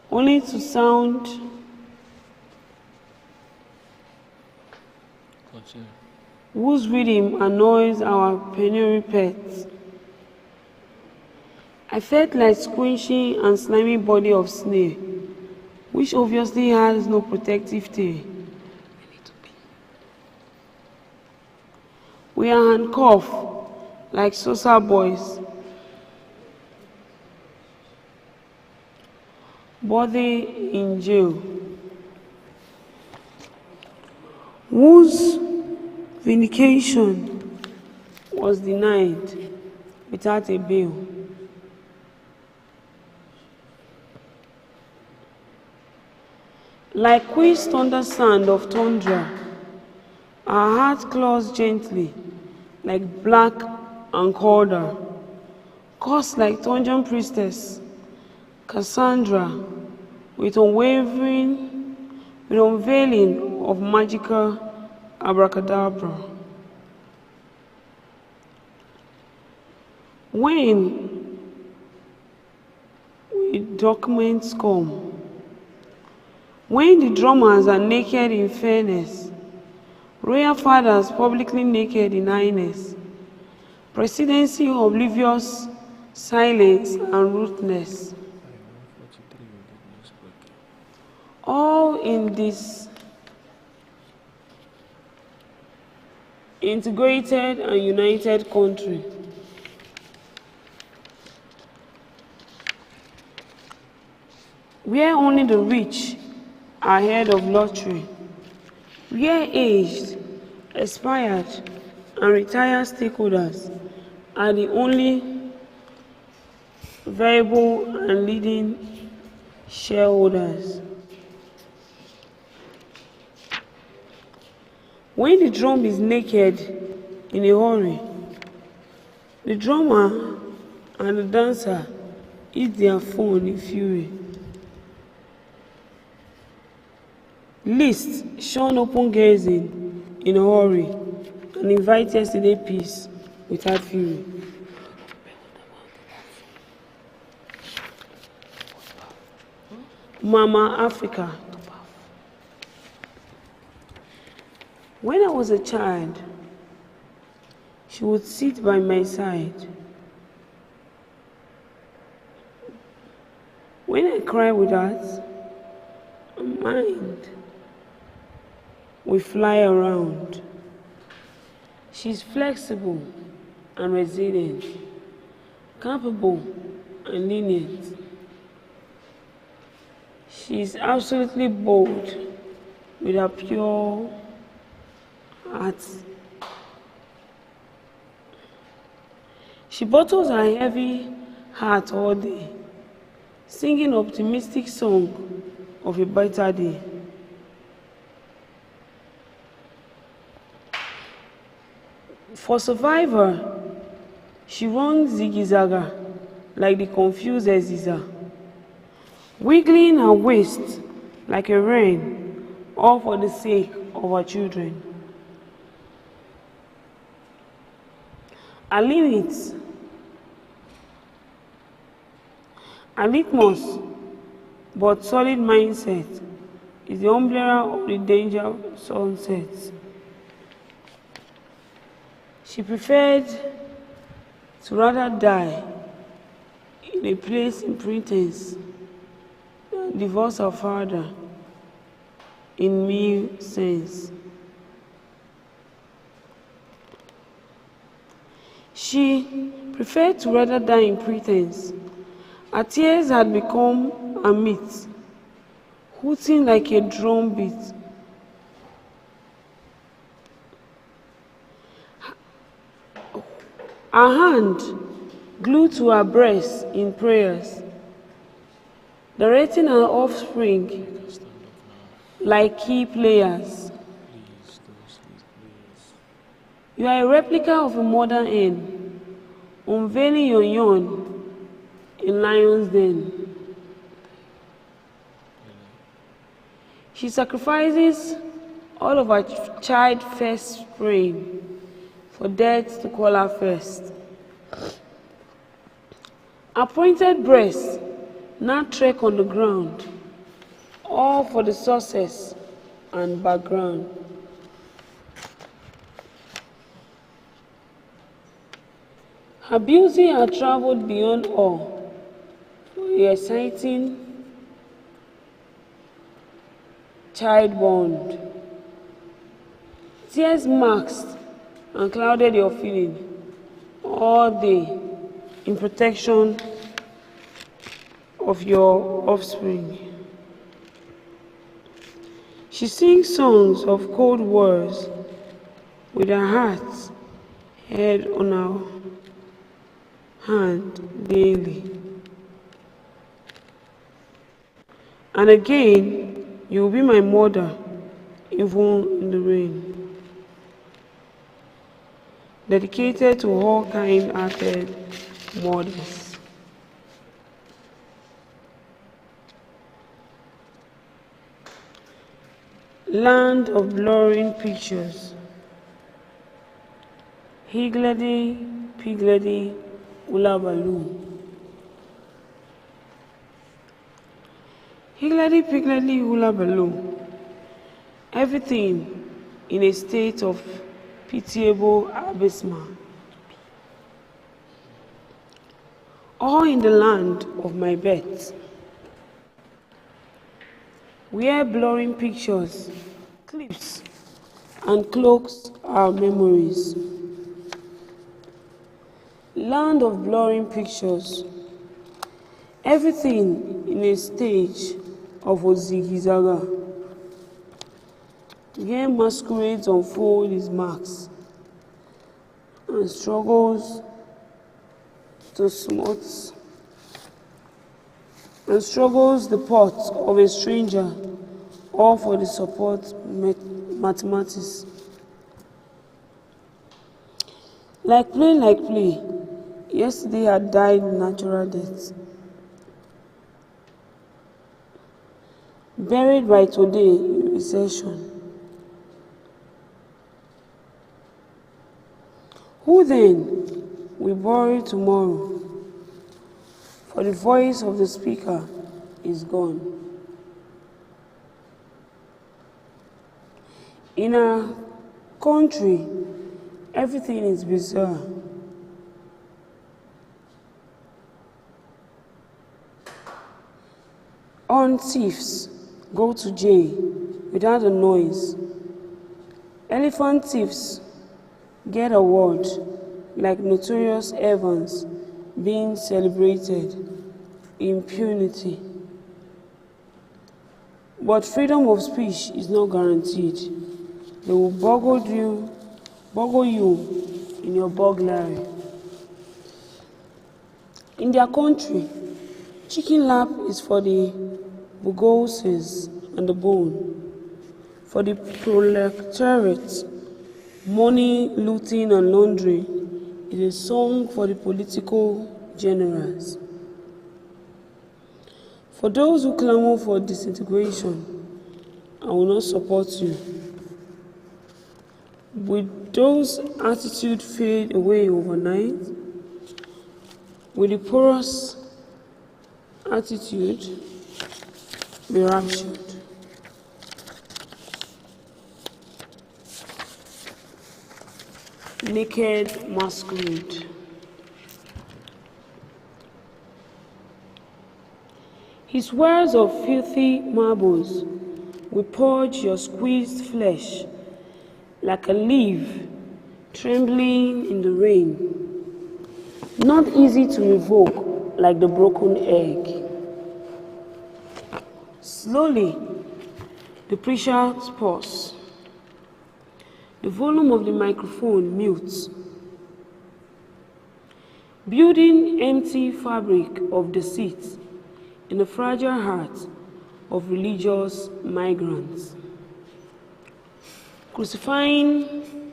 only to sound whose rhythm annoys our penury pets. I felt like squishy and slimy body of snail, which obviously has no protective tail. We are handcuffed like Sosa boys, body in jail, whose vindication was denied without a bail. Like quiz thunder sand of tundra, our heart claws gently, like black and Corda, cursed like dungeon priestess, Cassandra, with unwavering, with unveiling of magical abracadabra. When documents come, when the drummers are naked in fairness, royal fathers publicly naked in highness, presidency oblivious, silence and ruthless, all in this integrated and united country. Where only the rich are ahead of lottery, where aged, expired, and retired stakeholders are the only variable and leading shareholders. When the drum is naked in a hurry, the drummer and the dancer eat their phone in fury. List shun open gazing in a hurry and invite yesterday peace without fury. Mama Africa. When I was a child, she would sit by my side. When I cry with her, her mind will fly around. She's flexible and resilient, capable and lenient. She's absolutely bold with her pure heart. She bottles her heavy heart all day, singing optimistic song of a better day. For survivor, she runs ziggy-zagga like the confused Eziza, wiggling her waist like a wren, all for the sake of her children. Her limits, her litmus, but solid mindset is the umbrella of the danger sunsets. She preferred to rather die in a place in pretense than divorce her father in mere sense. She preferred to rather die in pretense. Her tears had become a meat, hooting like a drumbeat. Her hand glued to her breast in prayers, directing her offspring like key players. You are a replica of a mother hen, unveiling your young in lion's den. She sacrifices all of her child first praying for death to call her first. Her pointed breasts now trek on the ground, all for the success and background. Her beauty had traveled beyond all for the exciting child bond. Tears masked and clouded your feeling all day in protection of your offspring. She sings songs of cold words with her heart head on her hand daily. And again, you will be my mother, even in the rain. Dedicated to all kind-hearted mothers. Land of blurring pictures. Higgledy, piggledy, ulabaloo. Higgledy, piggledy, ulabaloo. Everything in a state of pitiable abysmal. All in the land of my birth, where blurring pictures, clips, and cloaks our memories. Land of blurring pictures, everything in a stage of ozigizaga. Here masquerades unfold his marks and struggles to smooth and struggles the pot of a stranger, all for the support mathematics. Like play, yesterday had died natural death. Buried by today in recession. Who then will bury tomorrow? For the voice of the speaker is gone. In our country, everything is bizarre. On thieves go to jail without a noise. Elephant thieves get award like notorious Evans being celebrated. Impunity. But freedom of speech is not guaranteed. They will boggle you in your burglary. In their country, chicken lap is for the bugoses and the bone. For the proletariat, money, looting, and laundering is a song for the political generals. For those who clamor for disintegration, I will not support you. Will those attitudes fade away overnight? Will the porous attitude be raptured? Naked masquerade. His words of filthy marbles will purge your squeezed flesh like a leaf trembling in the rain. not easy to revoke like the broken egg. Slowly, the preacher paused. The volume of the microphone mutes. Building empty fabric of the seat in the fragile heart of religious migrants. Crucifying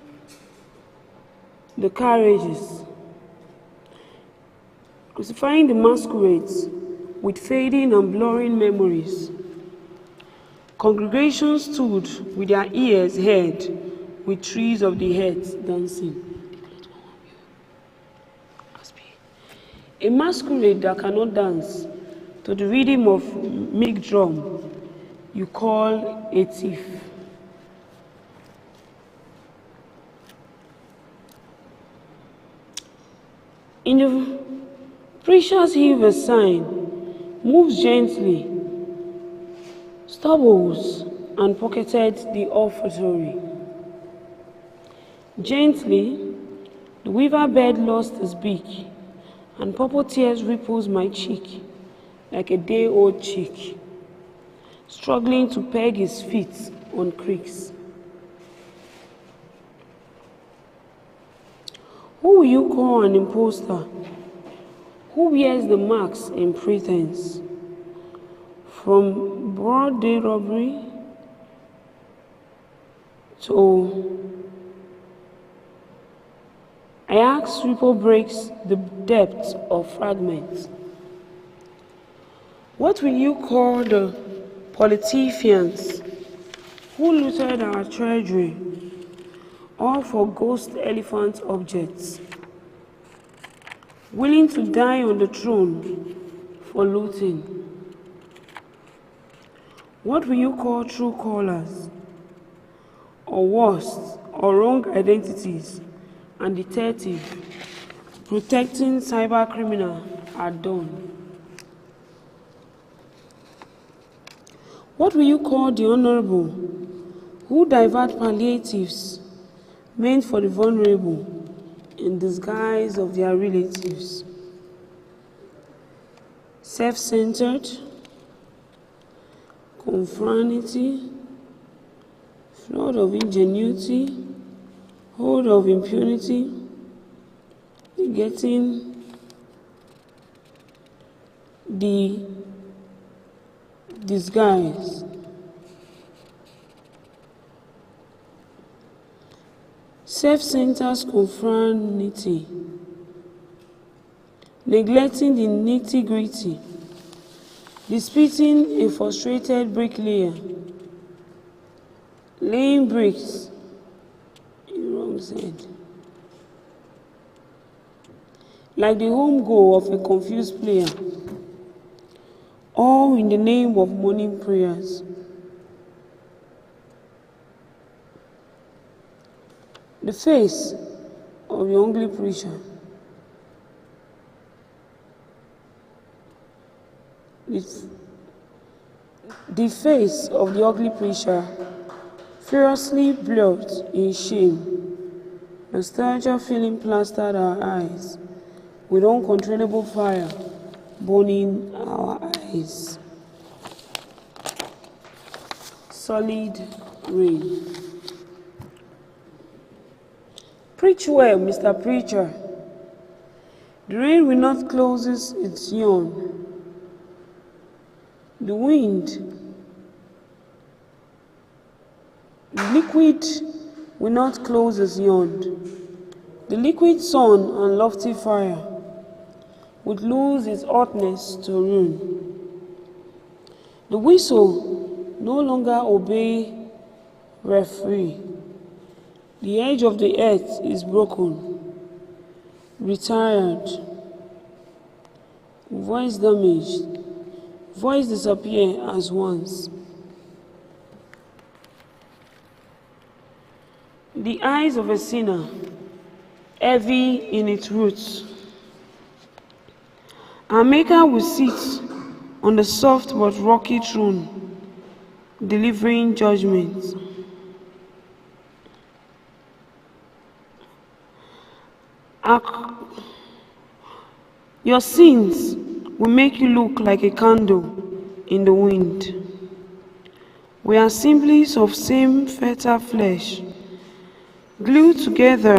the carriages, crucifying the masquerades with fading and blurring memories. Congregations stood with their ears heard, with trees of the heads dancing. A masquerade that cannot dance to the rhythm of meek drum you call a thief. In the preacher's heave a sign, moves gently, stumbles and pocketed the offertory. Gently, the weaver bird lost his beak, and purple tears ripples my cheek like a day-old chick, struggling to peg his feet on creeks. Who will you call an impostor? Who wears the marks in pretense? From broad day robbery to I ask ripple breaks the depth of fragments. What will you call the politicians who looted our treasury, all for ghost elephant objects, willing to die on the throne for looting? What will you call true callers, or worse, or wrong identities, and detective protecting cyber criminal at dawn? What will you call the honorable who divert palliatives meant for the vulnerable in disguise of their relatives? Self-centered, conformity, flood of ingenuity, hold of impunity, getting the disguise. Self-centered conformity, neglecting the nitty-gritty, disputing a frustrated bricklayer, laying bricks in wrong side, like the home goal of a confused player, all in the name of morning prayers. The face of the ugly preacher, the face of the ugly preacher, furiously blurred in shame, nostalgia feeling plastered our eyes with uncontrollable fire burning our eyes. Solid rain. Preach well, Mr. Preacher. The rain will not close its yawn. The wind, liquid will not close its yawn. The liquid sun and lofty fire would lose its hotness to ruin. The whistle no longer obey referee. The edge of the earth is broken, retired, voice damaged, voice disappear as once. The eyes of a sinner, heavy in its roots. Our Maker will sit on the soft but rocky throne, delivering judgment. Your sins will make you look like a candle in the wind. We are assemblies of same fertile flesh, glued together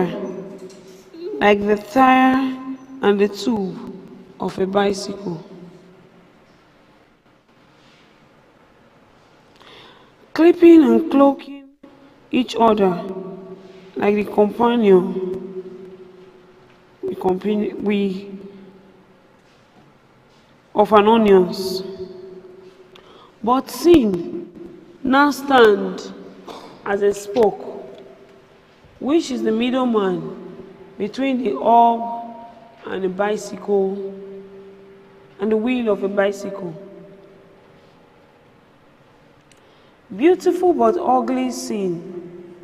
like the tire and the tube of a bicycle. Clipping and cloaking each other like the companion of an onions. But sin now stand as a spoke, which is the middleman between the orb and the bicycle and the wheel of a bicycle. Beautiful but ugly sin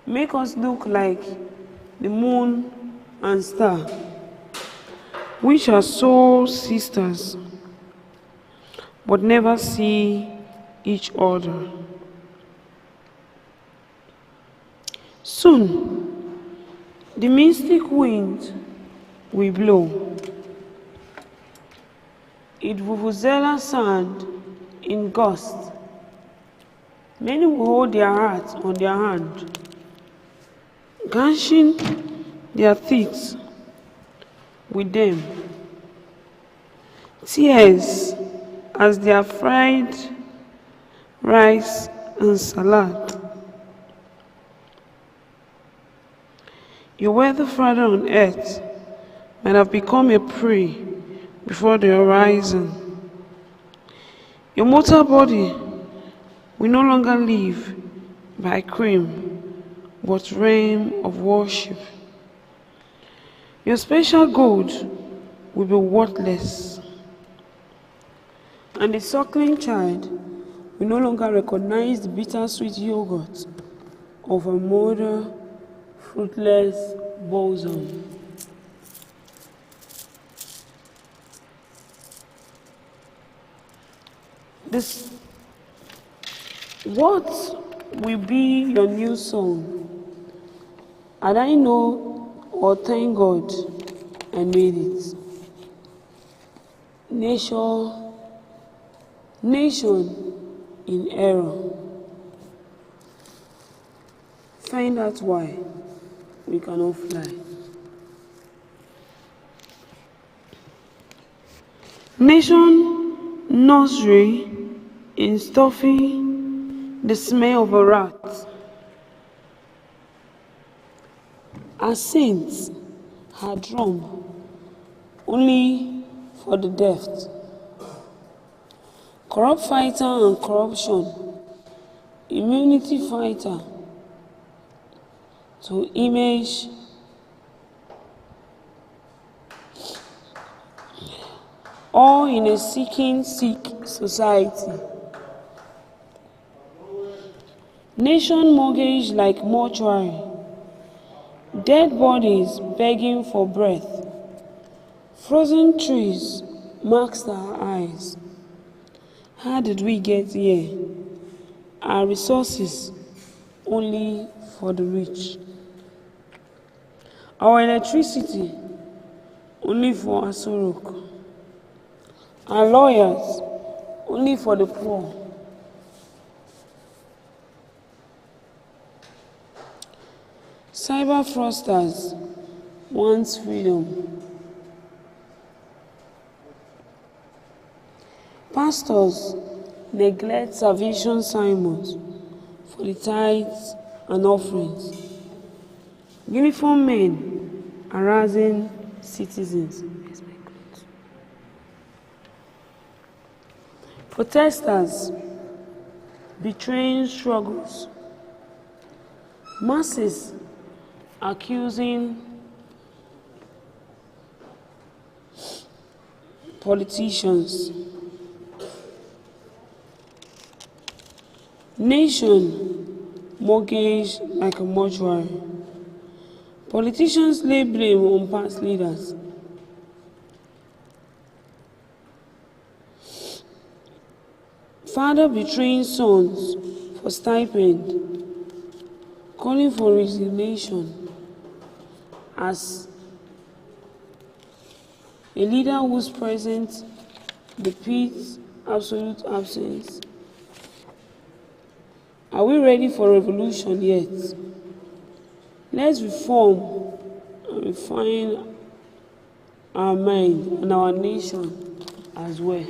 make us look like the moon and star, which are soul sisters, but never see each other. Soon, the mystic wind will blow. It vuvuzela sound in gusts. Many will hold their hearts on their hand, gashing their teeth with them. Tears as their fried rice and salad. Your worthy Father on earth might have become a prey before the horizon. Your mortal body will no longer live by cream, but realm of worship. Your special gold will be worthless, and the suckling child will no longer recognize the bittersweet yogurt of a mother fruitless bosom. What will be your new song? And I know or thank God I made it. Nation in error. Find out why we cannot fly. Nation nursery in stuffy the smell of a rat. Our saints had drum only for the deft. Corrupt fighter and corruption, immunity fighter to image all in a seeking sick society. Nation mortgage like mortuary, dead bodies begging for breath, frozen trees masked our eyes. How did we get here? Our resources only for the rich. Our electricity only for Asorok. Our lawyers only for the poor. Cyber fraudsters want freedom. Pastors neglect salvation sermons for the tithes and offerings. Uniformed men harassing citizens. Protesters betraying struggles. Masses accusing politicians. Nation mortgaged like a mortuary. Politicians lay blame on past leaders. Father betraying sons for stipend, calling for resignation as A leader whose presence depicts absolute absence. Are we ready for revolution yet? Let's reform and refine our mind and our nation as well.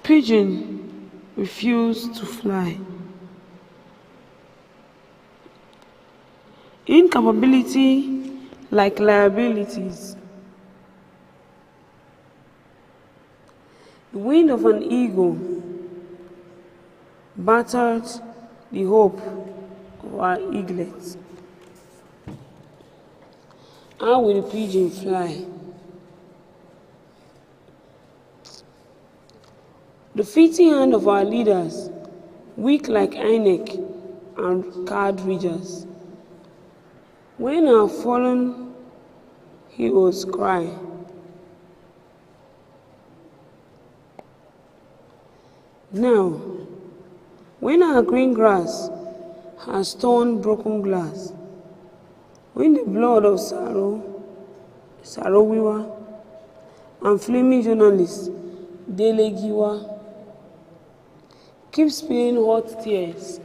Pigeon refuse to fly. Incapability like liabilities. The wind of an eagle battered the hope of our eaglets. How will the pigeon fly? The fitting hand of our leaders, weak like INEC and card readers. When our fallen heroes cry, now, when our green grass has torn broken glass, when the blood of Sarowiwa, and flaming journalist Dele Giwa keep spilling hot tears,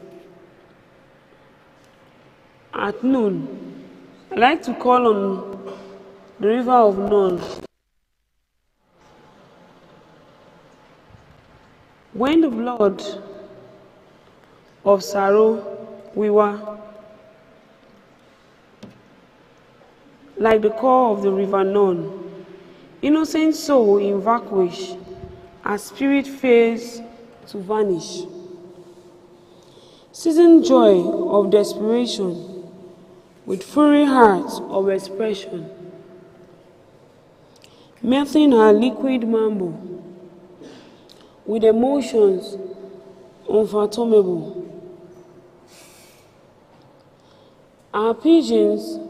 at noon, I like to call on the river of Nile. When the blood of Sarowiwa, like the core of the river Nile, innocent soul in vanquish, as spirit fails to vanish. Seasoned joy of desperation, with fury heart of expression, melting our liquid mambo, with emotions unfathomable. Our pigeons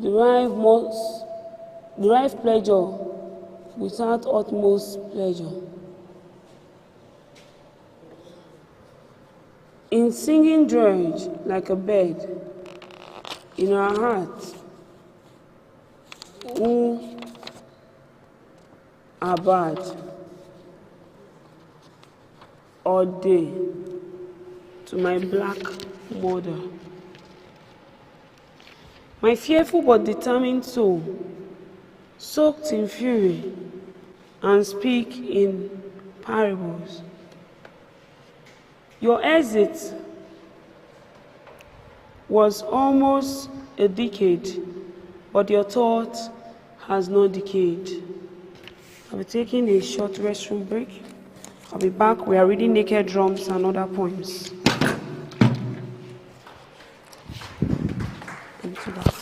derive pleasure without utmost pleasure. In singing dirge like a bird, in our hearts, who are bad, or day to my black mother. My fearful but determined soul, soaked in fury, and speak in parables. Your exit was almost a decade, but your thought has not decayed. I'll be taking a short restroom break. I'll be back. We are reading Naked Drums and other poems. Into that.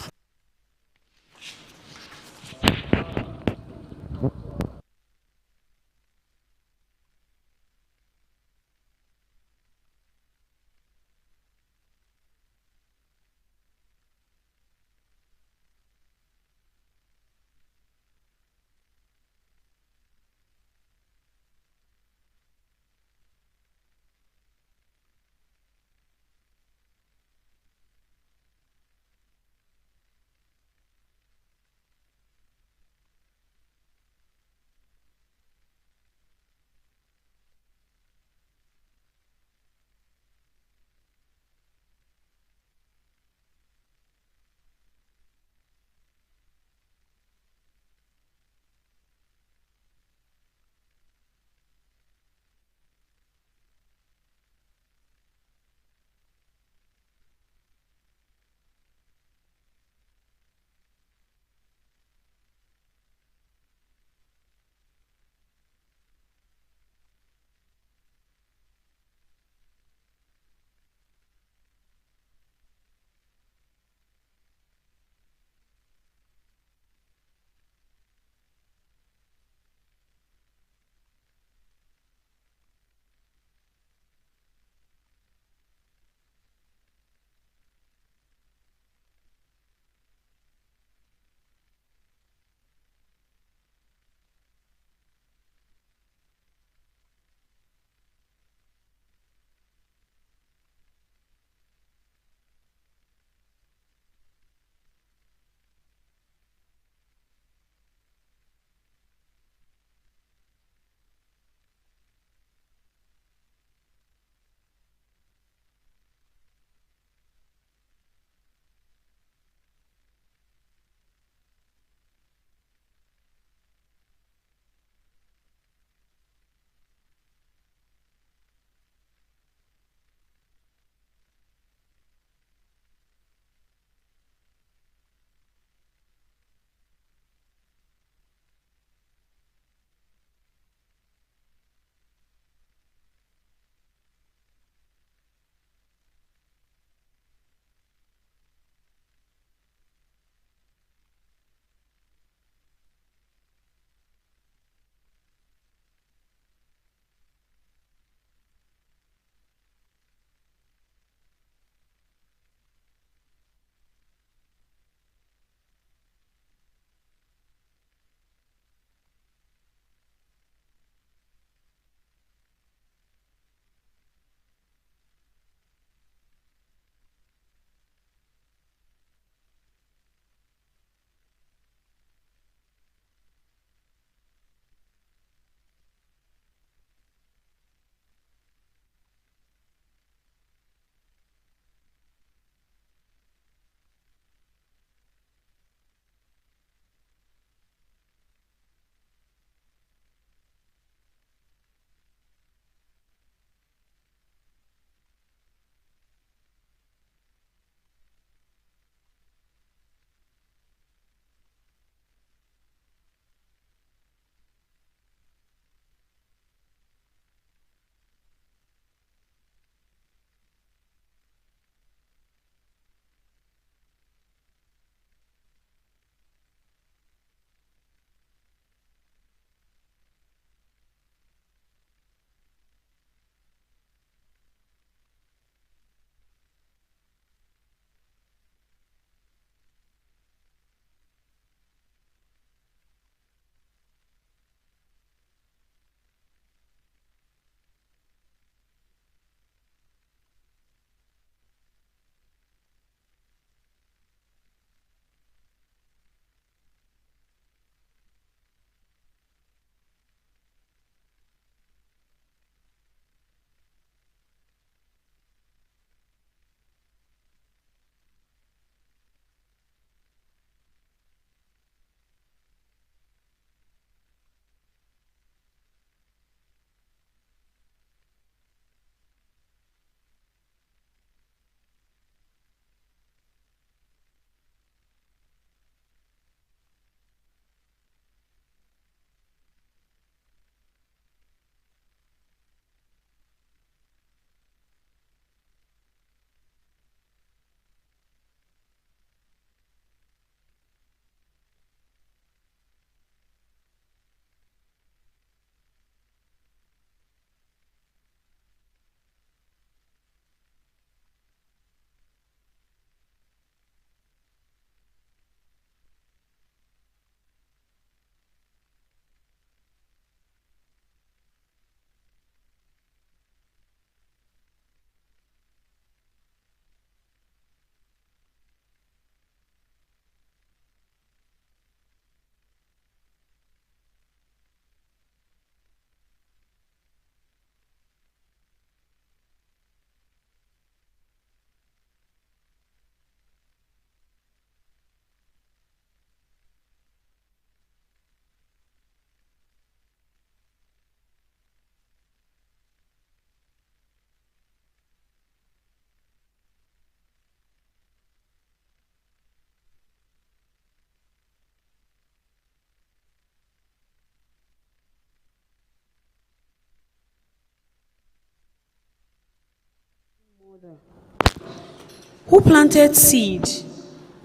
who planted seed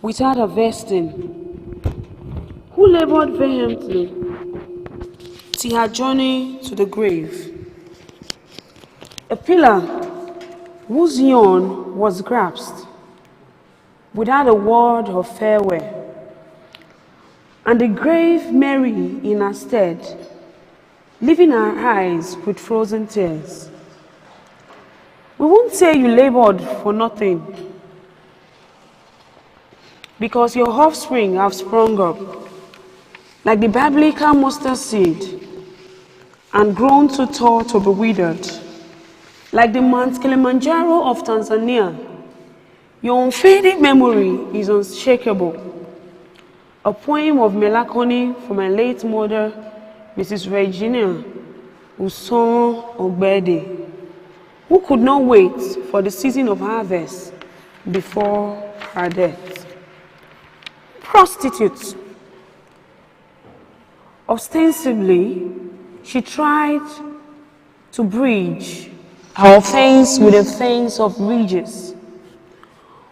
without harvesting, who labored vehemently till her journey to the grave. A pillar whose yawn was grasped without a word of farewell, and the grave Mary in her stead, leaving her eyes with frozen tears. We won't say you labored for nothing, because your offspring have sprung up like the biblical mustard seed and grown too tall to be withered. Like the Mount Kilimanjaro of Tanzania, your unfading memory is unshakable. A poem of melancholy from my late mother, Mrs. Regina Uson Ogbede, who could not wait for the season of harvest before her death. Prostitute. Ostensibly, she tried to bridge her offense with a fence of ridges,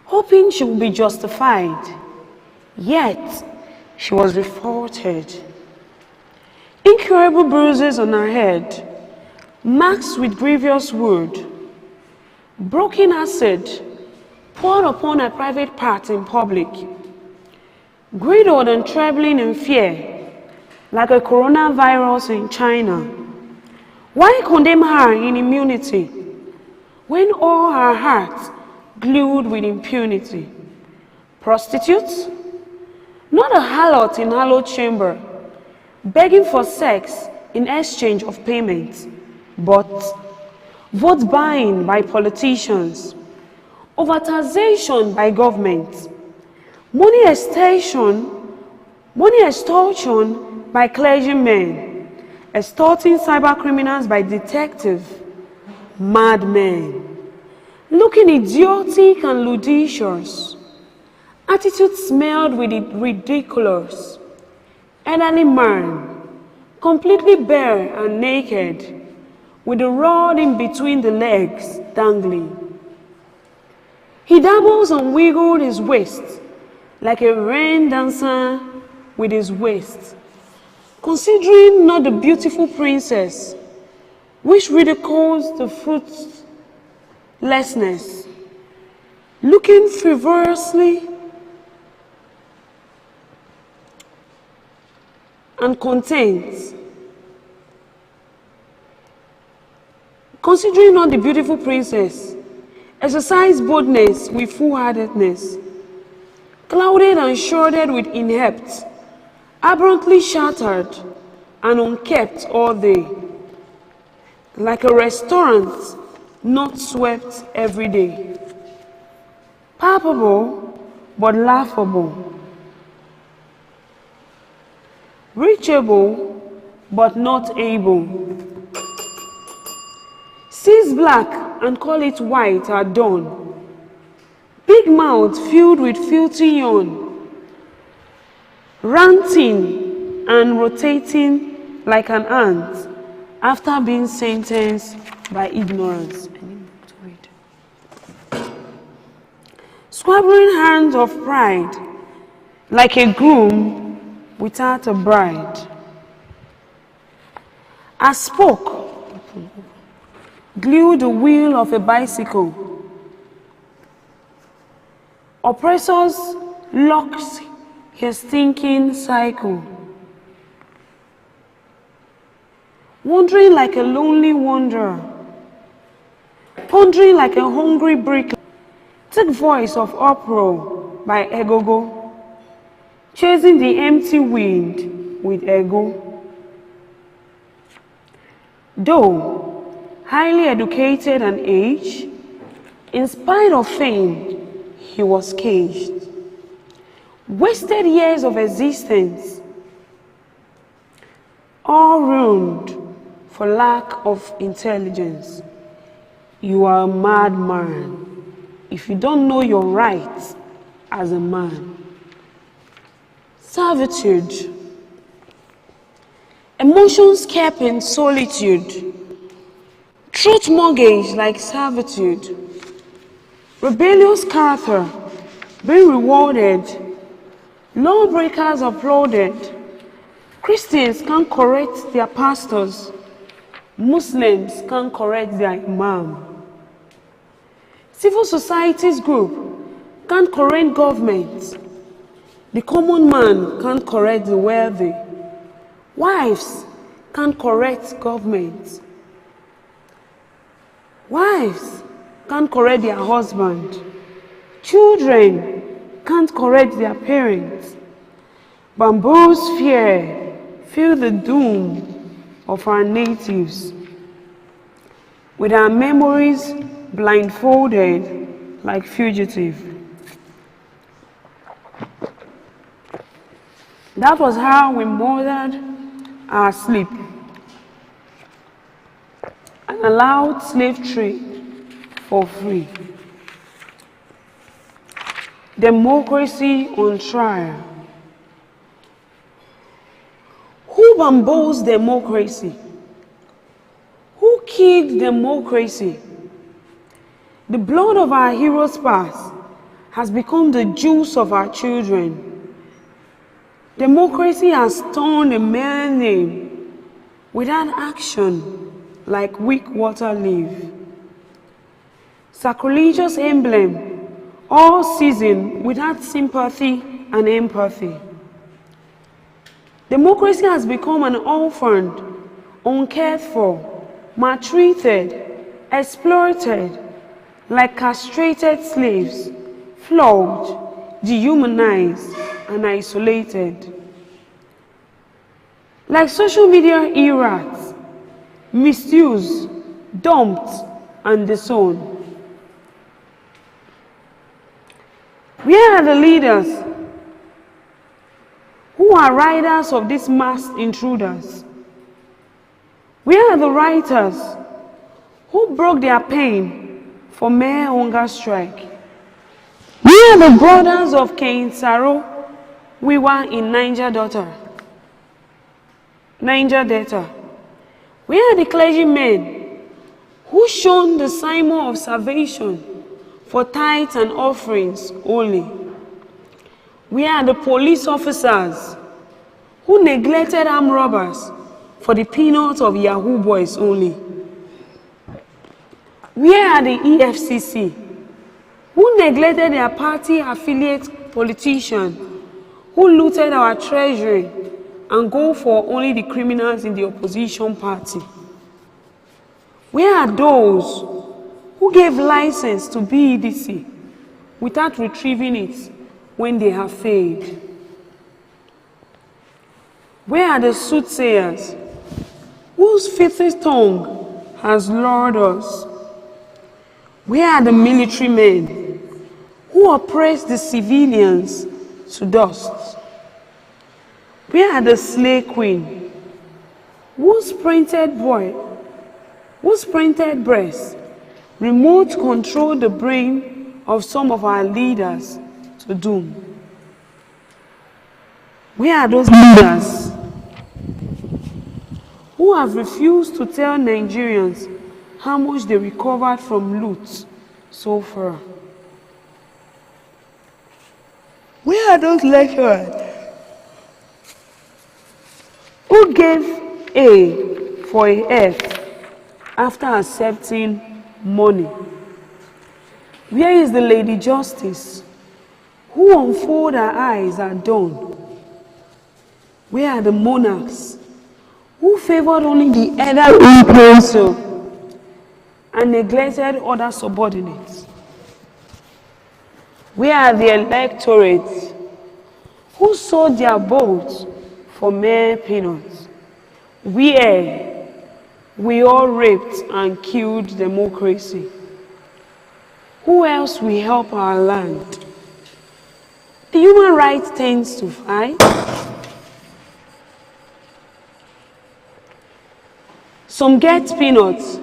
hoping she would be justified, yet she was revolted. Incurable bruises on her head, marks with grievous wound, broken acid poured upon her private parts in public, griddled and trembling in fear, like a coronavirus in China. Why condemn her in immunity when all her heart glued with impunity? Prostitutes? Not a harlot in hallowed chamber, begging for sex in exchange of payment, but vote buying by politicians, over-taxation by government, money extortion by clergymen, extorting cyber criminals by detectives, madmen, looking idiotic and ludicrous, attitudes smeared with the ridiculous, elderly man, completely bare and naked, with the rod in between the legs dangling. He dabbles and wiggled his waist like a rain dancer with his waist, considering not the beautiful princess which ridicules the fruitlessness, looking frivolously and content, considering not the beautiful princess, exercise boldness with foolhardiness, clouded and shrouded with inept, aberrantly shattered and unkept all day, like a restaurant not swept every day, palpable but laughable, reachable but not able. Sees black and call it white at dawn, big mouth filled with filthy yawn, ranting and rotating like an ant after being sentenced by ignorance. Squabbling hands of pride like a groom without a bride. I spoke, glue the wheel of a bicycle. Oppressors locks his thinking cycle. Wandering like a lonely wanderer, pondering like a hungry brick. Take voice of uproar by Egogo, chasing the empty wind with ego. Though highly educated and aged, in spite of fame, he was caged. Wasted years of existence, all ruined for lack of intelligence. You are a madman if you don't know your rights as a man. Servitude. Emotions kept in solitude. Truth mortgaged like servitude. Rebellious character being rewarded, lawbreakers applauded. Christians can correct their pastors, Muslims can correct their imam. Civil societies group can correct government. The common man can correct the wealthy. Wives can correct government. Wives can't correct their husband. Children can't correct their parents. Bamboos feel the doom of our natives, with our memories blindfolded like fugitives. That was how we mothered our sleep and allowed slave trade for free. Democracy on trial. Who bamboozled democracy? Who killed democracy? The blood of our heroes past has become the juice of our children. Democracy has turned a mere name without action, like weak water leaf. Sacrilegious emblem, all seasoned without sympathy and empathy. Democracy has become an orphaned, uncared for, maltreated, exploited, like castrated slaves, flogged, dehumanized, and isolated. Like social media errats, misused, dumped, and disowned. Where are the leaders who are riders of these mass intruders? Where are the writers who broke their pain for mere hunger strike? Where are the brothers of Cain Saro we were in Niger Delta? Where are the clergymen who shone the simon of salvation for tithes and offerings only? Where are the police officers who neglected armed robbers for the peanuts of Yahoo boys only? Where are the EFCC who neglected their party affiliate politicians who looted our treasury and go for only the criminals in the opposition party? Where are those who gave license to BEDC without retrieving it when they have failed? Where are the soothsayers whose filthy tongue has lured us? Where are the military men who oppress the civilians to dust? Where are the slay queen whose printed breast remote control the brain of some of our leaders to doom? Where are those leaders who have refused to tell Nigerians how much they recovered from loot so far? Where are those lecturers who gave A for a F after accepting money? Where is the Lady Justice who unfold her eyes at dawn? Where are the monarchs who favored only the elder in council and neglected other subordinates? Where are the electorates who sold their votes for mere peanuts? Where we all raped and killed democracy. Who else will help our land? The human rights tends to fight. Some get peanuts,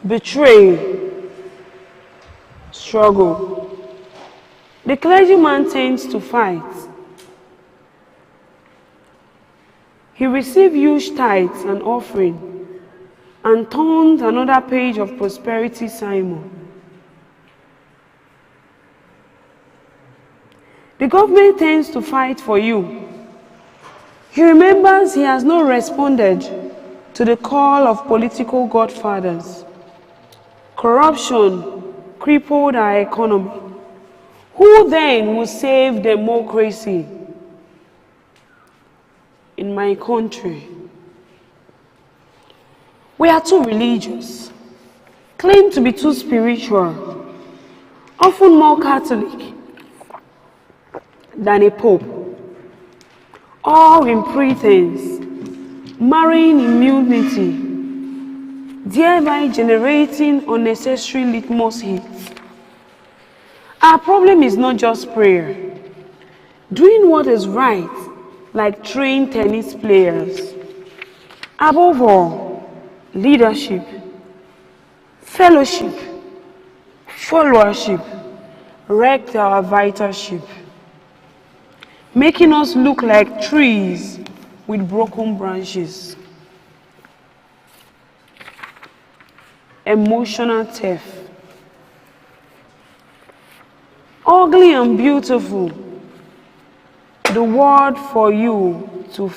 betray, struggle. The clergyman tends to fight. He received huge tithes and offering and turned another page of prosperity simon. The government tends to fight for you. He remembers he has not responded to the call of political godfathers. Corruption crippled our economy. Who then will save democracy in my country? We are too religious, claim to be too spiritual, often more Catholic than a pope, all in pretense, marrying immunity, thereby generating unnecessary litmus hits. Our problem is not just prayer, doing what is right like trained tennis players. Above all, leadership, fellowship, followership wrecked our vitalship, making us look like trees with broken branches. Emotional theft. Ugly and beautiful, the word for you to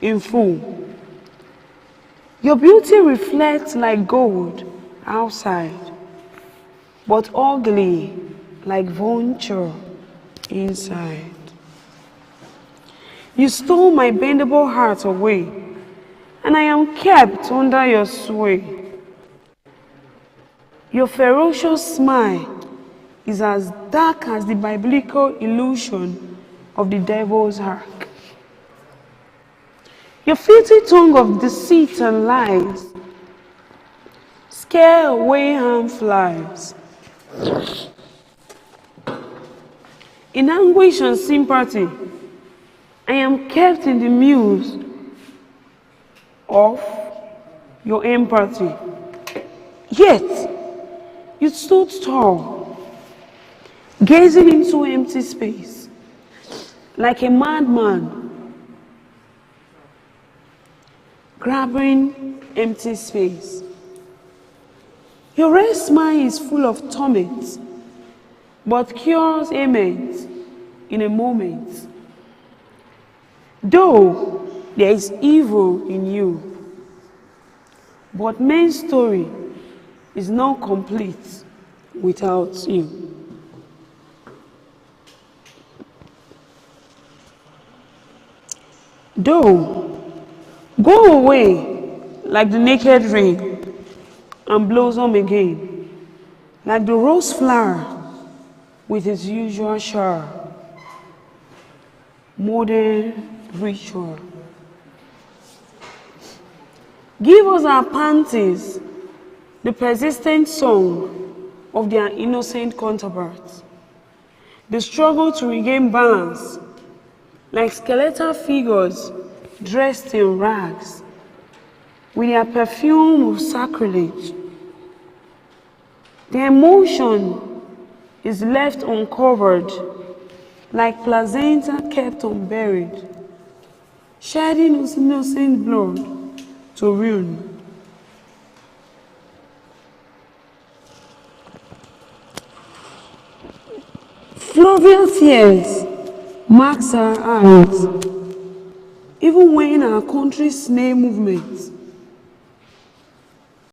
in full. Your beauty reflects like gold outside, but ugly like vulture inside. You stole my bendable heart away, and I am kept under your sway. Your ferocious smile is as dark as the biblical illusion of the devil's ark. Your filthy tongue of deceit and lies scare away harm flies. In anguish and sympathy, I am kept in the muse of your empathy. Yet, you stood tall, gazing into empty space, like a madman, grabbing empty space. Your rare smile is full of torment, but cures ailment in a moment. Though there is evil in you, but man's story is not complete without you. Though, go away like the naked rain and blossom again, like the rose flower with its usual shower. Modern ritual. Give us our panties, the persistent song of their innocent counterparts. The struggle to regain balance, like skeletal figures dressed in rags, with their perfume of sacrilege. The emotion is left uncovered, like placenta kept unburied, shedding innocent blood to ruin. Fluvial tears marks our eyes, even when our country's snail movements